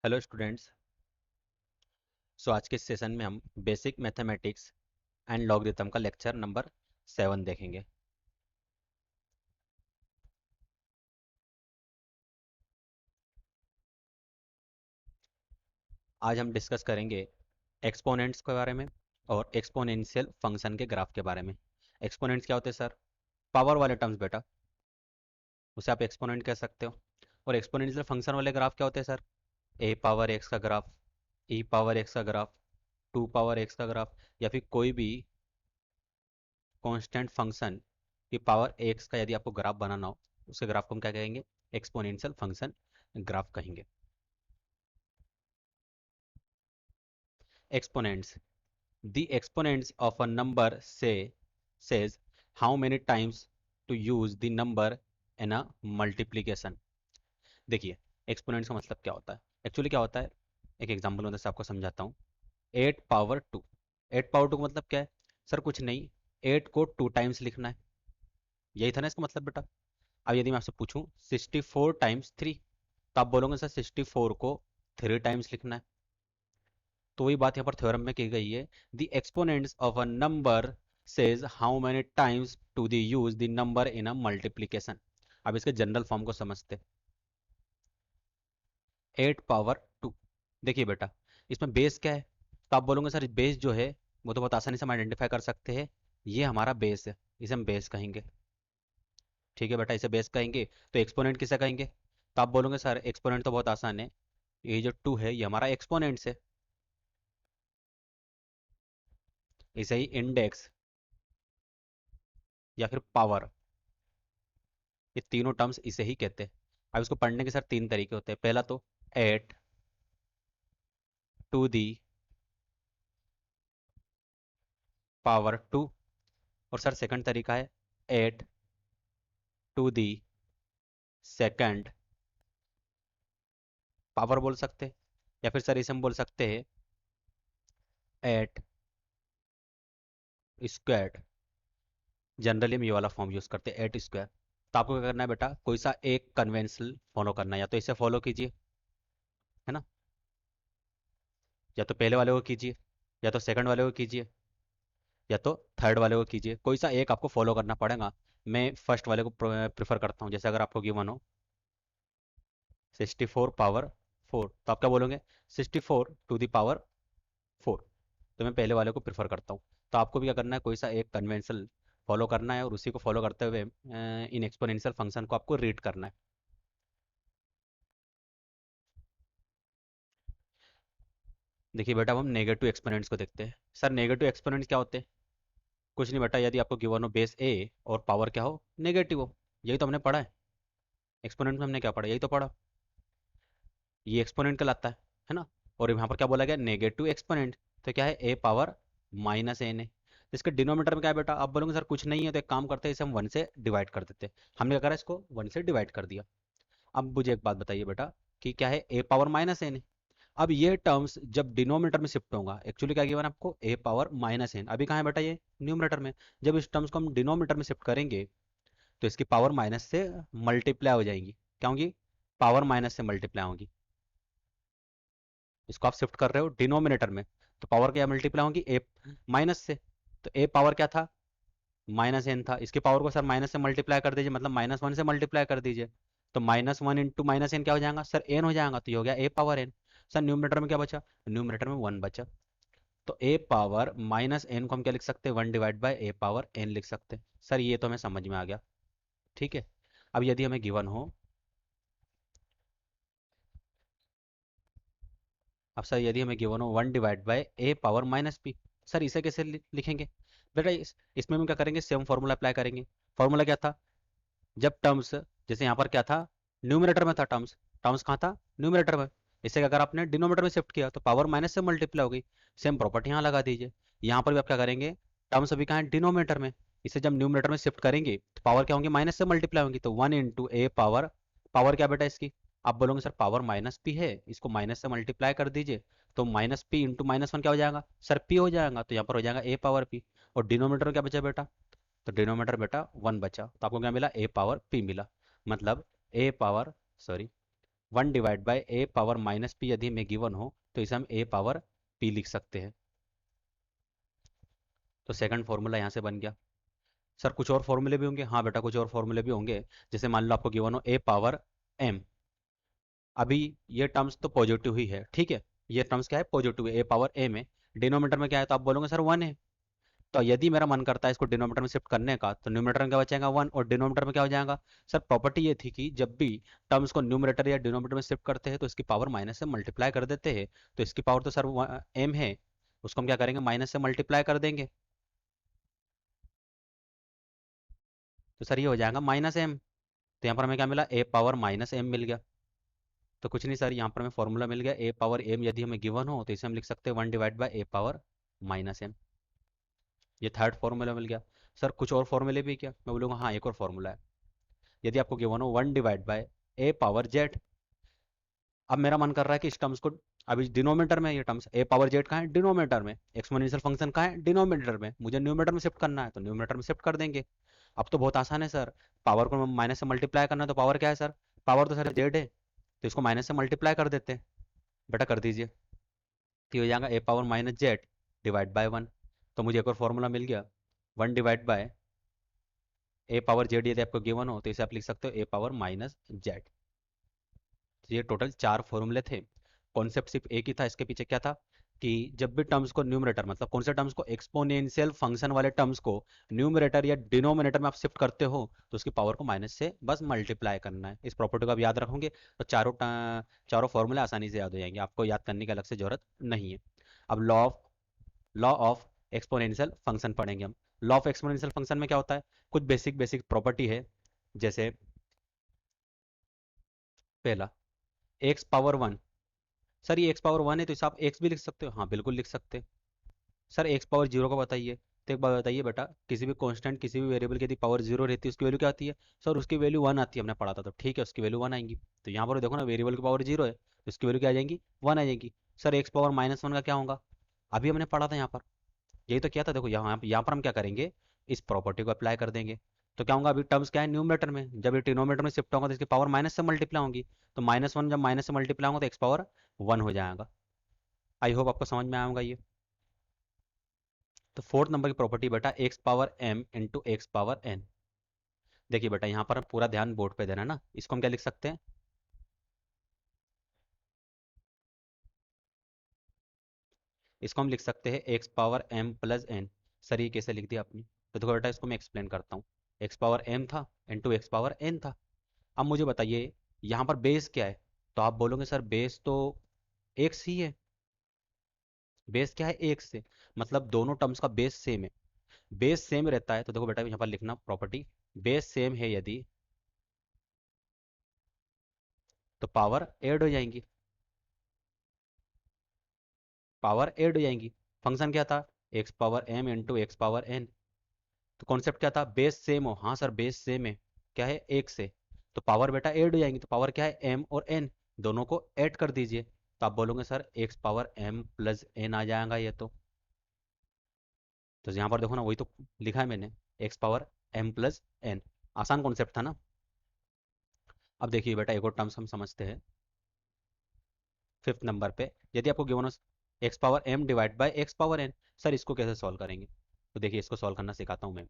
Hello students. आज के session में हम बेसिक मैथमेटिक्स एंड लॉगरिथम का लेक्चर नंबर 7 देखेंगे। आज हम डिस्कस करेंगे एक्सपोनेंट्स के बारे में और एक्सपोनेंशियल फंक्शन के ग्राफ के बारे में। एक्सपोनेंट्स क्या होते हैं सर? पावर वाले टर्म्स बेटा, उसे आप एक्सपोनेंट कह सकते हो। और एक्सपोनेंशियल फंक्शन वाले ग्राफ क्या होते हैं सर? ए पावर एक्स का ग्राफ, ई पावर एक्स का ग्राफ, टू पावर एक्स का ग्राफ, या फिर कोई भी कांस्टेंट फंक्शन की पावर एक्स का यदि आपको ग्राफ बनाना हो, उसके ग्राफ को हम क्या कहेंगे? एक्सपोनेंशियल फंक्शन ग्राफ कहेंगे। Exponents. The exponents of a number says how many times to use the number in a multiplication. देखिए, एक्सपोनेंट्स का मतलब क्या होता है? एक्चुअली क्या होता है, एक एग्जांपल मदद से आपको समझाता हूँ। 8 पावर 2। 8 पावर 2 का मतलब क्या है सर? कुछ नहीं, 8 को 2 टाइम्स लिखना है। यही था ना इसका मतलब बेटा। अब यदि मैं आपसे पूछूं 64 टाइम्स 3, तो आप बोलोगे सर 64 को 3 टाइम्स लिखना है। तो वही बात यहाँ पर थ्योरम में की गई है। The exponents of a number says how many times to the use the number in a multiplication. अब इसके जनरल फॉर्म को समझते। 8 पावर 2। देखिए बेटा, इसमें बेस क्या है? तो आप बोलोगे सर बेस जो है वो तो बहुत आसानी से हम आइडेंटिफाई कर सकते हैं। ये हमारा बेस है, इसे हम बेस कहेंगे। ठीक है बेटा, इसे बेस कहेंगे। तो एक्सपोनेंट किसे कहेंगे? तो आप बोलोगे सर एक्सपोनेंट तो बहुत आसान है, ये जो 2 है ये हमारा एक्सपोनेंट्स है। इसे ही इंडेक्स या फिर पावर, ये तीनों टर्म्स इसे ही कहते हैं। अब इसको पढ़ने के सर 3 तरीके होते हैं। पहला तो 8 टू दी पावर 2, और सर सेकंड तरीका है 8 टू दी सेकंड पावर बोल सकते हैं। या फिर सर इसे हम बोल सकते हैं 8 स्क्वायर। जनरली हम ये वाला फॉर्म यूज करते हैं 8 स्क्वायर। तो आपको क्या करना है बेटा, कोई सा एक कन्वेंशनल फॉलो करना है। या तो इसे फॉलो कीजिए, है ना, या तो पहले वाले को कीजिए, या तो सेकंड वाले को कीजिए, या तो थर्ड वाले को कीजिए। कोई सा एक आपको फॉलो करना पड़ेगा। मैं फर्स्ट वाले को प्रेफर करता हूँ। जैसे अगर आपको गिवन हो 64 पावर 4, तो आप क्या बोलोगे? 64 टू द पावर 4। तो मैं पहले वाले को प्रेफर करता हूँ। तो आपको भी क्या करना है, कोई सा एक कन्वेंशनल फॉलो करना है और उसी को फॉलो करते हुए इन एक्सपोनेंशियल फंक्शन को आपको रीड करना है। देखिए बेटा, अब हम नेगेटिव एक्सपोनेंट्स को देखते हैं। सर नेगेटिव एक्सपोनेंट्स क्या होते हैं? कुछ नहीं बेटा, यदि आपको गिवन हो बेस ए और पावर क्या हो? नेगेटिव हो। यही तो हमने पढ़ा है। एक्सपोनेंट में हमने क्या पढ़ा? यही तो पढ़ा। ये एक्सपोनेंट कहलाता है ना। और यहाँ पर क्या बोला गया? Negative exponent. तो क्या है? ए पावर माइनस एन है। इसके डिनोमीटर में क्या है बेटा? आप बोलोगे सर कुछ नहीं है, तो एक काम करते हैं, इसे हम 1 से डिवाइड कर देते हैं। हमने क्या करा? इसको 1 से डिवाइड कर दिया। अब मुझे एक बात बताइए बेटा, कि क्या है? ए पावर माइनस एन है। अब ये टर्म्स जब डिनोमीटर में शिफ्ट होगा, एक्चुअली क्या गिवन आपको? ए पावर माइनस एन। अभी कहाँ है बेटा? ये न्यूमरेटर में। जब इस टर्म्स को हम डिनोमीटर में शिफ्ट करेंगे, तो इसकी पावर माइनस से मल्टीप्लाई हो जाएंगी। क्या होंगी? पावर माइनस से मल्टीप्लाई होंगी। इसको आप शिफ्ट कर रहे हो डिनोमिनेटर में, तो पावर क्या मल्टीप्लाई होंगी? ए माइनस से। तो ए पावर क्या था? माइनस एन था। इसकी पावर को सर माइनस से मल्टीप्लाई कर दीजिए, मतलब -1 से मल्टीप्लाई कर दीजिए। तो -1 इंटू माइनस एन क्या हो जाएगा सर? एन हो जाएगा। तो ये हो गया ए पावर एन। सर न्यूमरेटर में क्या बचा? न्यूमरेटर में 1 बचा। तो ए पावर माइनस एन को हम क्या लिख सकते हैं? 1 divide by a power n लिख सकते हैं। सर ये तो हमें समझ में आ गया। ठीक है। अब यदि हमें गिवन हो, अब सर यदि हमें गिवन हो 1 divide by A power minus P, sir इसे कैसे लिखेंगे बेटा? इसमें हम क्या करेंगे? सेम फॉर्मूला अप्लाई करेंगे। फॉर्मूला क्या था? जब टर्म्स, जैसे यहाँ पर क्या था? न्यूमरेटर में था टर्म्स। टर्म्स कहाँ था? न्यूमरेटर में। इसे अगर आपने डिनोमीटर में शिफ्ट किया, तो पावर माइनस से मल्टीप्लाई हो गई। सेम प्रॉपर्टी यहाँ लगा दीजिए। यहाँ पर भी आप क्या करेंगे? टर्म्स अभी कहाँ है? डिनोमीटर में। इसे जब न्यूमरेटर में शिफ्ट करेंगे, तो पावर क्या होंगी? माइनस से मल्टीप्लाई होंगी। तो 1 इंटू ए पावर, पावर क्या बेटा इसकी? आप बोलोगे सर पावर माइनस पी है, इसको माइनस से मल्टीप्लाई कर दीजिए। तो माइनस पी इंटू -1 क्या हो जाएगा सर? पी हो जाएगा। तो यहाँ पर हो जाएगा ए पावर पी। और डिनोमीटर में क्या बचा बेटा? तो डिनोमीटर बेटा 1 बचा। तो आपको क्या मिला? ए पावर पी मिला। मतलब A power, sorry, 1 divide by A power minus P यदि हमें गिवन हो तो इसे हम ए पावर पी लिख सकते हैं। तो सेकंड फॉर्मूला यहाँ से बन गया। सर कुछ और फॉर्मूले भी होंगे? हाँ बेटा कुछ और फॉर्मूले भी होंगे। जैसे मान लो आपको गिवन हो ए पावर एम। अभी ये टर्म्स तो पॉजिटिव ही है, ठीक है। ये टर्म्स क्या है? पॉजिटिव है, ए पावर एम है। डिनोमीटर में क्या है? तो आप बोलोगे सर 1 है। तो यदि मेरा मन करता है इसको डिनोमीटर में शिफ्ट करने का तो न्यूमरेटर में क्या बचेगा? 1, और डिनोमीटर में क्या हो जाएगा? सर प्रॉपर्टी ये थी कि जब भी टर्म्स को न्यूमरेटर या डिनोमीटर में शिफ्ट करते हैं तो इसकी पावर माइनस से मल्टीप्लाई कर देते हैं। तो इसकी पावर तो सर एम है, उसको हम क्या करेंगे? माइनस से मल्टीप्लाई कर देंगे। तो सर ये हो जाएगा माइनस एम। तो यहाँ पर हमें क्या मिला? ए पावर माइनस एम मिल गया। तो कुछ नहीं सर, यहाँ पर हमें फॉर्मूला मिल गया। ए पावर एम यदि हमें गिवन हो तो इसे हम लिख सकते हैं 1 divide by A power minus m. ये थर्ड फॉर्मूला मिल गया। सर कुछ और फॉर्मूले भी क्या? मैं बोलूँगा हाँ एक और फॉर्मूला है। यदि आपको गिवन हो 1 divide by A power Z. अब मेरा मन कर रहा है कि इस टर्म्स को, अभी डिनोमीटर में ये टर्म्स ए पावर जेड कहाँ है? डिनोमीटर में। एक्सपोनेंशियल फंक्शन कहाँ है? डिनोमीटर में। मुझे न्यूमरेटर में शिफ्ट करना है तो न्यूमरेटर में शिफ्ट कर देंगे। अब तो बहुत आसान है सर। पावर को माइनस से मल्टीप्लाई करना है तो पावर क्या है सर? पावर तो सर जेड है, तो इसको माइनस से मल्टीप्लाई कर देते हैं। बेटा कर दीजिए। तो ये हो जाएगा A power minus Z divide by 1। तो मुझे एक और फॉर्मूला मिल गया। 1 divide by A power Z यदि आपको गिवन हो तो इसे आप लिख सकते हो ए पावर माइनस जेड। ये टोटल 4 फॉर्मूले थे। कॉन्सेप्ट सिर्फ एक ही था, इसके पीछे क्या था कि जब भी टर्म्स को न्यूमरेटर, मतलब कौन से टर्म्स को? एक्सपोनेंशियल फंक्शन वाले टर्म्स को न्यूमरेटर या डिनोमिनेटर में आप शिफ्ट करते हो तो उसकी पावर को माइनस से बस मल्टीप्लाई करना है। इस प्रॉपर्टी को आप याद रखोगे तो चारों फॉर्मूले आसानी से याद हो जाएंगे, आपको याद करने की अलग से जरूरत नहीं है। अब लॉ ऑफ एक्सपोनेंशियल फंक्शन पढ़ेंगे हम। लॉ ऑफ एक्सपोनेंशियल फंक्शन में क्या होता है? कुछ बेसिक बेसिक प्रॉपर्टी है। जैसे पहला, एक्स पावर 1। सर ये एक्स पावर 1 है तो इसे आप एक्स भी लिख सकते हो। हाँ बिल्कुल लिख सकते हैं। सर एक्स पावर 0 का बताइए। तो एक बात बताइए बेटा, किसी भी कांस्टेंट, किसी भी वेरिएबल की यदि पावर 0 रहती है उसकी वैल्यू क्या आती है? सर उसकी वैल्यू 1 आती है, हमने पढ़ा था तो ठीक है, उसकी वैल्यू 1 आएंगी। तो यहाँ पर देखो ना, वेरिएबल की पावर 0 है तो उसकी वैल्यू क्या आ जाएंगी? 1 आ जाएगी। सर एक्स पावर माइनस 1 का क्या होगा? अभी हमने पढ़ा था यहाँ पर, यही तो किया था। देखो यहाँ पर हम क्या करेंगे? इस प्रॉपर्टी को अप्लाई कर देंगे। तो क्या होगा? अभी टर्म्स क्या है? न्यूमरेटर में। जब ये डिनोमिनेटर में शिफ्ट होगा तो इसकी पावर माइनस से मल्टीप्लाई होगी। तो -1 जब माइनस से मल्टीप्लाई होगा तो एक्स पावर 1 हो जाएगा। आई होप आपको समझ में आएगा ये। तो फोर्थ नंबर की प्रॉपर्टी बेटा, x power M into x power n. देखिए बेटा यहाँ पर पूरा ध्यान बोर्ड पे देना है ना। इसको हम क्या लिख सकते हैं? इसको हम लिख सकते हैं x power M plus n. Sir ये कैसे लिख दिया आपने? तो देखो बेटा इसको मैं एक्सप्लेन करता हूँ। एक्स पावर एम था इंटू एक्स पावर एन था। अब मुझे बताइए यहाँ पर बेस क्या है? तो आप बोलोगे सर बेस तो एक्स ही है। बेस क्या है? एक से, मतलब दोनों टर्म्स का बेस सेम है। बेस सेम रहता है तो देखो बेटा यहाँ पर लिखना प्रॉपर्टी, बेस सेम है यदि तो पावर ऐड हो जाएंगी। पावर ऐड हो जाएंगी। फंक्शन क्या था? X power M into x power n. तो कॉन्सेप्ट क्या था? बेस सेम हो। हाँ सर बेस सेम है, क्या है? एक से। तो पावर बेटा ऐड हो जाएंगी। तो पावर क्या है? एम और एन, दोनों को ऐड कर दीजिए। तो आप बोलोगे sir x power M plus N आ जाएगा ये तो यहाँ पर देखो ना, वही तो लिखा है मैंने, x power M plus n. आसान कॉन्सेप्ट था ना। अब देखिए बेटा एक और टर्म्स हम समझते हैं। फिफ्थ नंबर पे यदि आपको given x power m divide by x power n. Sir इसको कैसे सॉल्व करेंगे? तो देखिए इसको सॉल्व करना सिखाता हूँ मैं।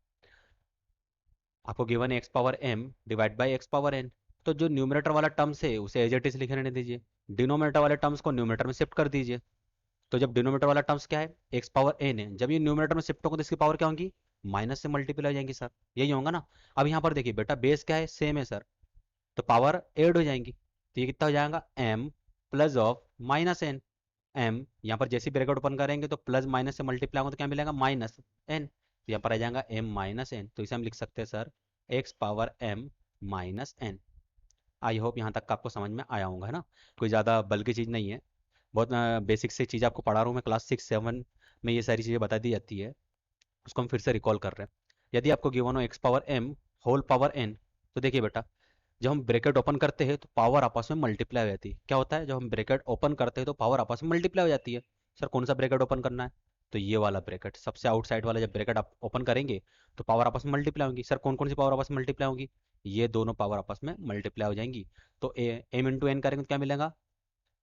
आपको गिवन है x power m divide by x power n. तो जो न्यूमरेटर वाला टर्म्स है उसे एज इट इज लिखने नहीं दीजिए। डिनोमिनेटर वाले टर्म्स को न्यूमरेटर में शिफ्ट कर दीजिए। तो जब डिनोमिनेटर वाला टर्म्स क्या है? एक्स पावर एन है, जब ये न्यूमरेटर में शिफ्ट होगा तो इसकी पावर क्या होगी? माइनस से मल्टीप्लाई हो जाएंगी सर। यही होगा ना। अब यहाँ पर देखिए बेटा बेस क्या है? सेम है सर। तो पावर ऐड हो जाएंगी। तो ये कितना हो जाएगा? M plus of minus n. M यहाँ पर जैसे ब्रैकेट ओपन करेंगे तो प्लस माइनस से मल्टीप्लाई होगा तो क्या मिलेगा? Minus n. तो यहाँ पर आ जाएगा एम माइनस एन। तो इसे हम लिख सकते हैं sir x power m minus n. I hope यहाँ तक का आपको समझ में आया होगा, है ना। कोई ज़्यादा बल्कि चीज़ नहीं है, बहुत बेसिक से चीज़ आपको पढ़ा रहा हूँ मैं। क्लास 6 7 में ये सारी चीज़ें बता दी जाती है, उसको हम फिर से रिकॉल कर रहे हैं। यदि आपको गिवन हो x power m whole power n. तो देखिए बेटा जब हम ब्रैकेट ओपन करते हैं तो पावर आपस में मल्टीप्लाई हो जाती है। क्या होता है? जब हम ब्रैकेट ओपन करते हैं तो पावर आपस में मल्टीप्लाई हो जाती है। सर कौन सा ब्रैकेट ओपन करना है? तो ये वाला ब्रैकेट, सबसे आउटसाइड वाला जब ब्रैकेट आप ओपन करेंगे तो पावर आपस में मल्टीप्लाई होंगी। सर कौन कौन सी पावर आपस में मल्टीप्लाई होंगी? ये दोनों पावर आपस में मल्टीप्लाई हो जाएंगी। तो एम इंटू एन करेंगे तो क्या मिलेगा?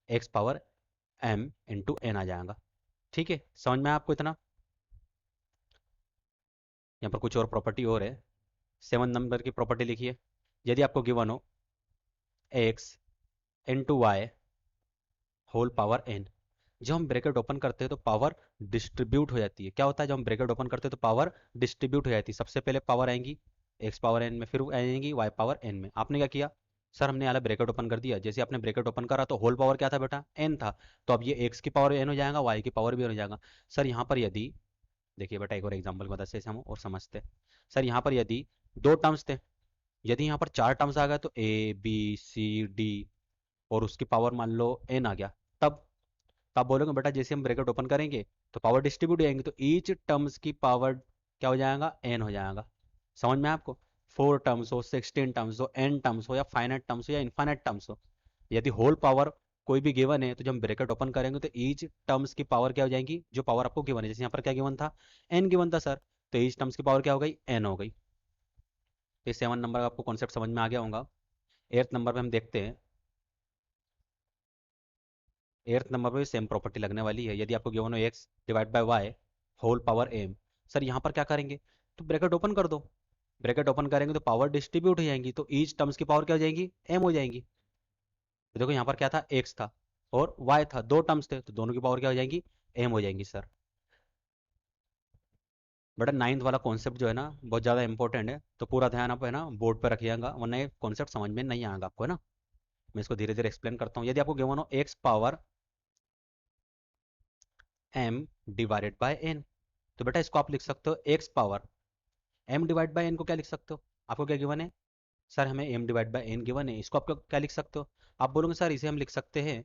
X power M into N आ जाएगा। ठीक है, समझ में आया आपको इतना? यहाँ पर कुछ और प्रॉपर्टी और है। 7 नंबर की प्रॉपर्टी लिखिए। यदि आपको गिवन हो x into y whole power n, जब हम ब्रैकेट ओपन करते हैं तो पावर डिस्ट्रीब्यूट हो जाती है। क्या होता है जब हम ब्रैकेट ओपन करते हैं तो पावर डिस्ट्रीब्यूट हो जाती है। सबसे पहले पावर आएंगी एक्स पावर एन में, फिर आएंगी वाई पावर एन में। आपने क्या किया? सर हमने वाला ब्रैकेट ओपन कर दिया। जैसे आपने ब्रैकेट ओपन करा तो होल पावर क्या था बेटा? एन था। तो अब ये एक्स की पावर एन हो जाएगा, वाई की पावर भी एन हो जाएगा। सर यहाँ पर यदि, देखिए बेटा एक और एग्जाम्पल बता से हम और समझते हैं। सर यहाँ पर यदि दो टर्म्स थे, यदि यहाँ पर चार टर्म्स आ गए तो ए बी सी डी और उसकी पावर मान लो एन आ गया, तब तो आप बोलोगे बेटा जैसे हम ब्रैकेट ओपन करेंगे तो पावर डिस्ट्रीब्यूट हो जाएंगे, तो ईच टर्म्स की पावर क्या हो जाएगा? एन हो जाएगा। समझ में आपको? 4 टर्म्स हो, 16 टर्म्स हो, एन टर्म्स हो, या फाइनाइट टर्म्स हो, या इनफाइनाइट टर्म्स हो, यदि होल पावर कोई भी गिवन है तो जब हम ब्रैकेट ओपन करेंगे तो ईच टर्म्स की पावर क्या हो जाएंगी? जो पावर आपको गिवन है, जैसे यहाँ पर क्या गिवन था? एन गिवन था सर, तो ईच टर्म्स की पावर क्या हो गई? एन हो गई। तो 7 नंबर का आपको कॉन्सेप्ट समझ में आ गया होगा। 8th नंबर पे हम देखते हैं। 8th नंबर पे भी सेम प्रॉपर्टी लगने वाली है। यदि आपको गिवन हो x divide by y whole power m, sir यहाँ पर क्या करेंगे? तो ब्रैकेट ओपन कर दो। ब्रैकेट ओपन करेंगे तो पावर डिस्ट्रीब्यूट हो जाएंगी, तो ईच टर्म्स की पावर क्या हो जाएगी? एम हो जाएंगी। तो देखो यहाँ पर क्या था? एक्स था और वाई था, दो टर्म्स थे, तो दोनों की पावर क्या हो जाएंगी? एम हो जाएंगी सर। बटा 9th वाला कॉन्सेप्ट जो है ना बहुत ज़्यादा इंपॉर्टेंट है, तो पूरा ध्यान आप है ना बोर्ड पर रखिएगा, वरना ये कॉन्सेप्ट समझ में नहीं आएगा आपको, है ना। मैं इसको धीरे धीरे एक्सप्लेन करता हूँ। यदि आपको गिवन हो x power m divided by n, तो बेटा इसको आप लिख सकते हो x power m divide by n को क्या लिख सकते हो? आपको क्या गिवन है? सर हमें m divide by n given है, इसको आप क्या लिख सकते हो? आप बोलोगे सर इसे हम लिख सकते हैं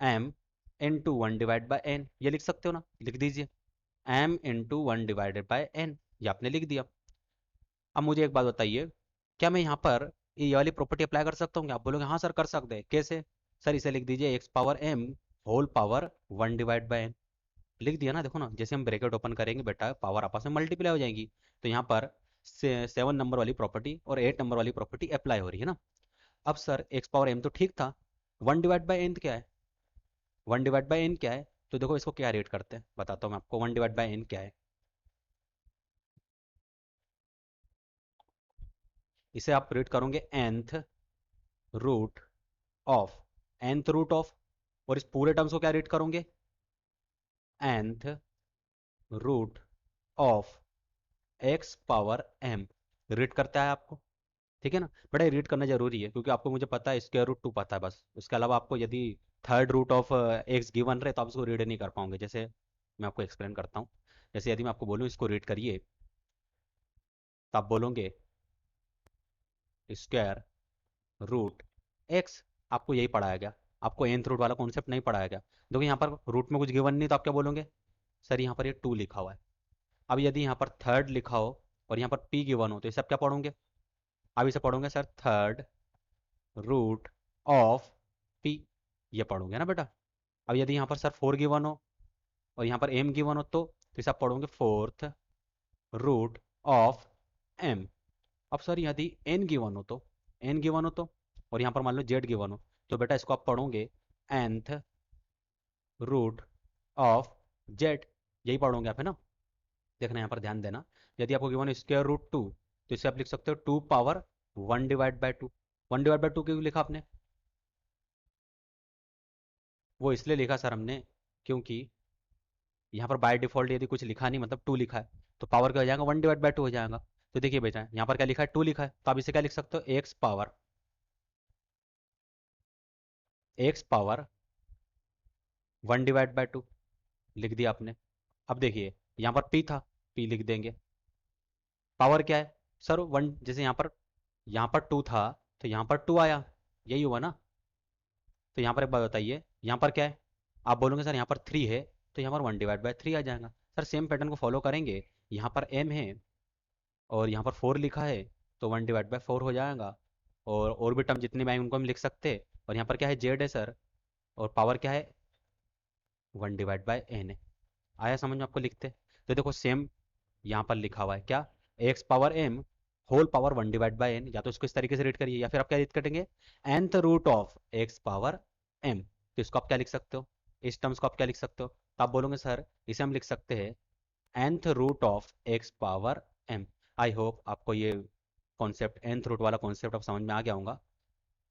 m into one divide by n, ये लिख सकते हो ना? लिख दीजिए m into one divided by n, ये आपने लिख दिया। अब मुझे एक बात बताइए, क्या मैं यहाँ पर ये वाली प्रॉपर्टी अप्लाई कर सकता हूँ? क्या आप बोलोगे हाँ सर कर सकते हैं। कैसे? सर इसे लिख दीजिए x power m whole power one divide by n. लिख दिया ना। देखो ना, जैसे हम ब्रैकेट ओपन करेंगे बेटा पावर आपस में मल्टीप्लाई हो जाएंगी। तो यहाँ पर 7 नंबर वाली प्रॉपर्टी और 8 नंबर वाली प्रॉपर्टी अप्लाई हो रही है ना। अब सर एक्स पावर एम तो ठीक था, वन डिवाइड बाई एन क्या है? वन डिवाइड बाई एन क्या है? तो देखो इसको क्या रेट करते हैं, बताता हूँ मैं आपको वन डिवाइड बाई एन क्या है। इसे आप रेट करोगे nth root of, nth root of, और इस पूरे टर्म्स को क्या रेट करोगे? nth root of x power m read करता है आपको। ठीक है ना बेटा, ये रीड करना जरूरी है क्योंकि आपको मुझे पता है स्क्वायर रूट 2 पता है बस, उसके अलावा आपको यदि third root of x given रहे तो आप इसको रीड नहीं कर पाओगे। जैसे मैं आपको एक्सप्लेन करता हूँ। जैसे यदि मैं आपको बोलूँ इसको रीड करिए, तो आप बोलोगे स्क्वायर रूट एक्स। आपको यही पढ़ाया गया, आपको nth रूट वाला कॉन्सेप्ट नहीं पढ़ाया गया। देखो यहाँ पर रूट में कुछ गिवन नहीं, तो आप क्या बोलोगे? सर यहाँ पर ये 2 लिखा हुआ है। अब यदि यहाँ पर थर्ड लिखा हो और यहाँ पर p गिवन हो तो ये सब क्या पढ़ोगे? अब इसे पढ़ोगे sir third root of p, ये पढ़ोगे ना बेटा। अब यदि यहाँ पर सर 4 गिवन हो और यहाँ पर m गिवन हो तो इसे आप पढ़ोगे फोर्थ रूट ऑफ m। अब सर यदि n गिवन हो तो, n गिवन हो तो, और यहाँ पर मान लो z गिवन हो, तो बेटा इसको आप पढ़ोगे nth रूट ऑफ z, यही पढ़ोगे आप, है ना। देखना यहाँ पर ध्यान देना, यदि आपको गिवन स्क्वायर रूट 2 तो इसे आप लिख सकते हो 2 power 1 divide bye 2। 1 divide bye 2 क्यों लिखा आपने? वो इसलिए लिखा सर हमने क्योंकि यहाँ पर बाय डिफॉल्ट यदि कुछ लिखा नहीं मतलब 2 लिखा है, तो पावर क्या हो जाएगा? 1 डिवाइड बाय 2 हो जाएगा। तो देखिए बेटा यहाँ पर क्या लिखा है? 2 लिखा है, तो आप इसे क्या लिख सकते हो? एक्स पावर 1 डिवाइड बाय 2 लिख दिया आपने। अब देखिए यहाँ पर p था, p लिख देंगे। पावर क्या है सर? 1, जैसे यहाँ पर 2 था तो यहाँ पर 2 आया, यही हुआ ना। तो यहाँ पर एक बात बताइए, यहाँ पर क्या है? आप बोलोगे सर यहाँ पर 3 है, तो यहाँ पर 1 डिवाइड बाय 3 आ जाएगा। सर सेम पैटर्न को फॉलो करेंगे, यहाँ पर m है और यहाँ पर 4 लिखा है, तो 1 डिवाइड बाय 4 हो जाएगा। और भी टर्म जितने भी आए उनको हम लिख सकते हैं। और यहाँ पर क्या है? z है सर, और पावर क्या है? 1/n है। आया समझ में आपको लिखते? तो देखो सेम यहाँ पर लिखा हुआ है क्या, x power m whole power 1/n, या तो इसको इस तरीके से रीड करिए या फिर आप क्या रीड करेंगे, nth root of x power m. तो इसको आप क्या लिख सकते हो, इस टर्म्स को आप क्या लिख सकते हो, तो आप बोलोगे सर इसे हम लिख सकते हैं nth root of x power m. I hope आपको ये कॉन्सेप्ट, nth रूट वाला कॉन्सेप्ट आप समझ में आ गया होगा,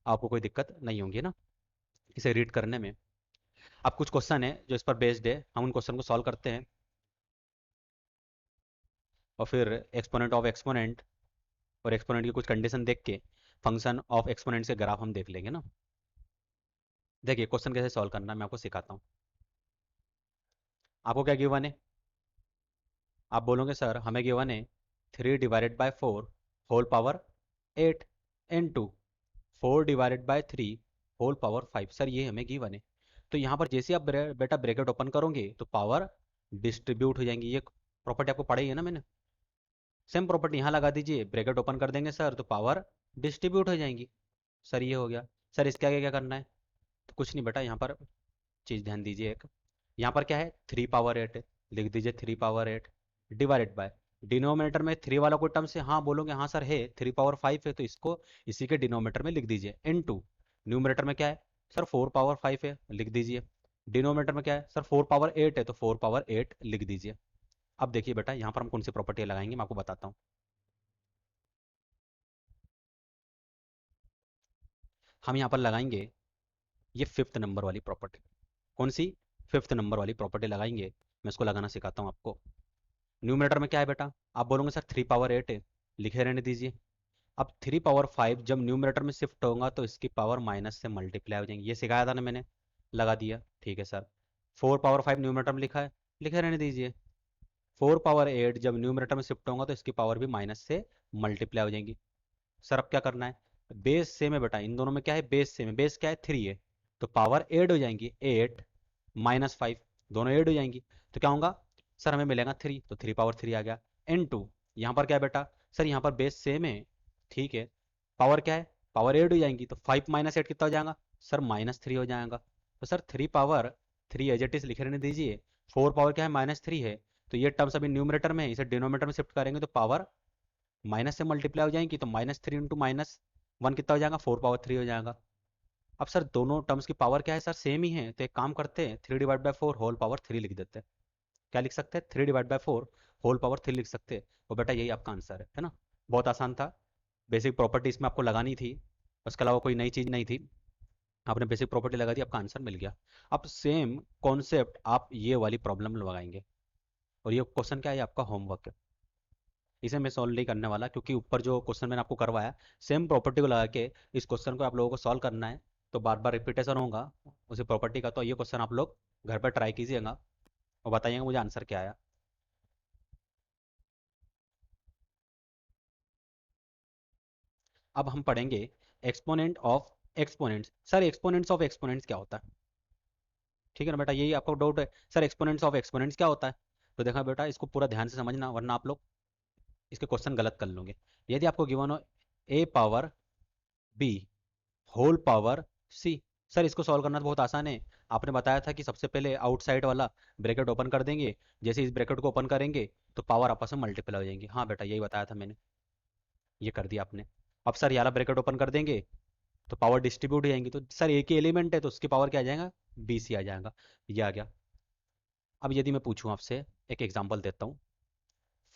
आपको कोई दिक्कत नहीं होगी ना इसे रीड करने में। अब कुछ क्वेश्चन है जो इस पर बेस्ड है, हम उन क्वेश्चन को सॉल्व करते हैं और फिर एक्सपोनेंट ऑफ एक्सपोनेंट और एक्सपोनेंट की कुछ कंडीशन देख के फंक्शन ऑफ एक्सपोनेंट के ग्राफ हम देख लेंगे ना। देखिए क्वेश्चन कैसे सॉल्व करना है मैं आपको सिखाता हूँ। आपको क्या गिवन है, आप बोलोगे सर हमें गिवन है 3/4 whole power 8 into 4/3 whole power 5। Sir ये हमें गिवन है, तो यहाँ पर जैसे आप बेटा ब्रैकेट ओपन करोगे तो पावर डिस्ट्रीब्यूट हो जाएंगी। ये प्रॉपर्टी आपको पढ़ाई है ना मैंने, सेम प्रॉपर्टी यहाँ लगा दीजिए, ब्रैकेट ओपन कर देंगे सर तो पावर डिस्ट्रीब्यूट हो जाएंगी। सर ये हो गया। सर इसके आगे क्या करना है, तो कुछ नहीं बेटा, यहाँ पर चीज़ ध्यान दीजिए एक, यहाँ पर क्या है 3/8 है, लिख दीजिए 3/8 डिवाइडेड बाय, डिनोमिनेटर में 3 वाला कोई टर्म से, हाँ बोलोगे हाँ सर है, 3/5 है तो इसको इसी के डिनोमिनेटर में लिख दीजिए, इनटू न्यूमिनेटर में क्या है सर 4/5 है, लिख दीजिए, डिनोमिनेटर में क्या है सर 4/8 है तो 4/8 लिख दीजिए। अब देखिए बेटा यहाँ पर हम कौन सी प्रॉपर्टी लगाएंगे मैं आपको बताता हूँ। हम यहाँ पर लगाएंगे ये फिफ्थ नंबर वाली प्रॉपर्टी। कौन सी, फिफ्थ नंबर वाली प्रॉपर्टी लगाएंगे, मैं इसको लगाना सिखाता हूँ आपको। न्यूमरेटर में क्या है बेटा, आप बोलोगे सर 3/8 है, लिखे रहने दीजिए। अब 3/5 जब न्यूमरेटर में शिफ्ट होगा तो इसकी पावर माइनस से मल्टीप्लाई हो जाएंगी, ये सिखाया था ना मैंने, लगा दिया ठीक है सर। 4/5 न्यूमरेटर में लिखा है, लिखे रहने दीजिए। 4/8 जब न्यूमरेटर में शिफ्ट होगा तो इसकी पावर भी माइनस से मल्टीप्लाई हो जाएंगी। सर अब क्या करना है, बेस सेम है बेटा, इन दोनों में क्या है बेस सेम है, बेस क्या है 3 है, तो पावर ऐड हो जाएंगी, 8 - 5 दोनों ऐड हो जाएंगी, तो क्या होगा सर हमें मिलेगा 3, तो 3/3 आ गया। n2 यहाँ पर क्या है बेटा, सर यहाँ पर बेस सेम है ठीक है, पावर क्या है पावर ऐड हो जाएंगी, तो 5 - 8 कितना हो जाएगा सर -3 हो जाएगा। तो सर 3/3 एज इट इज लिखे रहने दीजिए, 4 पावर क्या है -3 है, तो ये टर्म्स अभी न्यूमरेटर में है, इसे डिनोमिनेटर में शिफ्ट करेंगे तो पावर माइनस से मल्टीप्लाई हो जाएंगी, तो -3 इंटू -1 कितना हो जाएगा 4/3 हो जाएगा। अब सर दोनों टर्म्स की पावर क्या है सर सेम ही है, तो एक काम करते हैं 3/4 होल पावर 3 लिख देते हैं। क्या लिख सकते हैं 3/4 होल पावर 3 लिख सकते हैं, और बेटा यही आपका आंसर है ना। बहुत आसान था, बेसिक प्रॉपर्टी इसमें आपको लगानी थी, उसके अलावा कोई नई चीज़ नहीं थी, आपने बेसिक प्रॉपर्टी लगा दी, आपका आंसर मिल गया। अब सेम कॉन्सेप्ट आप ये वाली प्रॉब्लम लगाएंगे, और ये क्वेश्चन क्या है, आपका होमवर्क है, इसे मैं सॉल्व नहीं करने वाला क्योंकि ऊपर जो क्वेश्चन मैंने आपको करवाया सेम प्रॉपर्टी को लगा के इस क्वेश्चन को आप लोगों को सॉल्व करना है, तो बार बार रिपीटेशन होगा उसी प्रॉपर्टी का, तो ये क्वेश्चन आप लोग घर पर ट्राई कीजिएगा और बताइएगा मुझे आंसर क्या आया। अब हम पढ़ेंगे exponent of exponents. Sir exponents of exponents क्या होता है, ठीक है ना बेटा, यही आपको डाउट है सर एक्सपोनेंट्स ऑफ एक्सपोनेंट्स क्या होता है। तो देखा बेटा इसको पूरा ध्यान से समझना वरना आप लोग इसके क्वेश्चन गलत कर लोगे। यदि आपको गिवन हो a power b whole power c, sir इसको सॉल्व करना तो बहुत आसान है, आपने बताया था कि सबसे पहले आउटसाइड वाला ब्रैकेट ओपन कर देंगे, जैसे इस ब्रैकेट को ओपन करेंगे तो पावर आपस में मल्टीप्लाई हो जाएंगी। हाँ बेटा यही बताया था मैंने, ये कर दिया आपने। अब सर ये वाला ब्रैकेट ओपन कर देंगे तो पावर डिस्ट्रीब्यूट हो जाएंगी, तो सर एक ही एलिमेंट है तो उसकी पावर क्या आ जाएगा बी सी आ जाएगा, ये आ गया। अब यदि मैं पूछूं आपसे, एक एग्जांपल देता हूँ,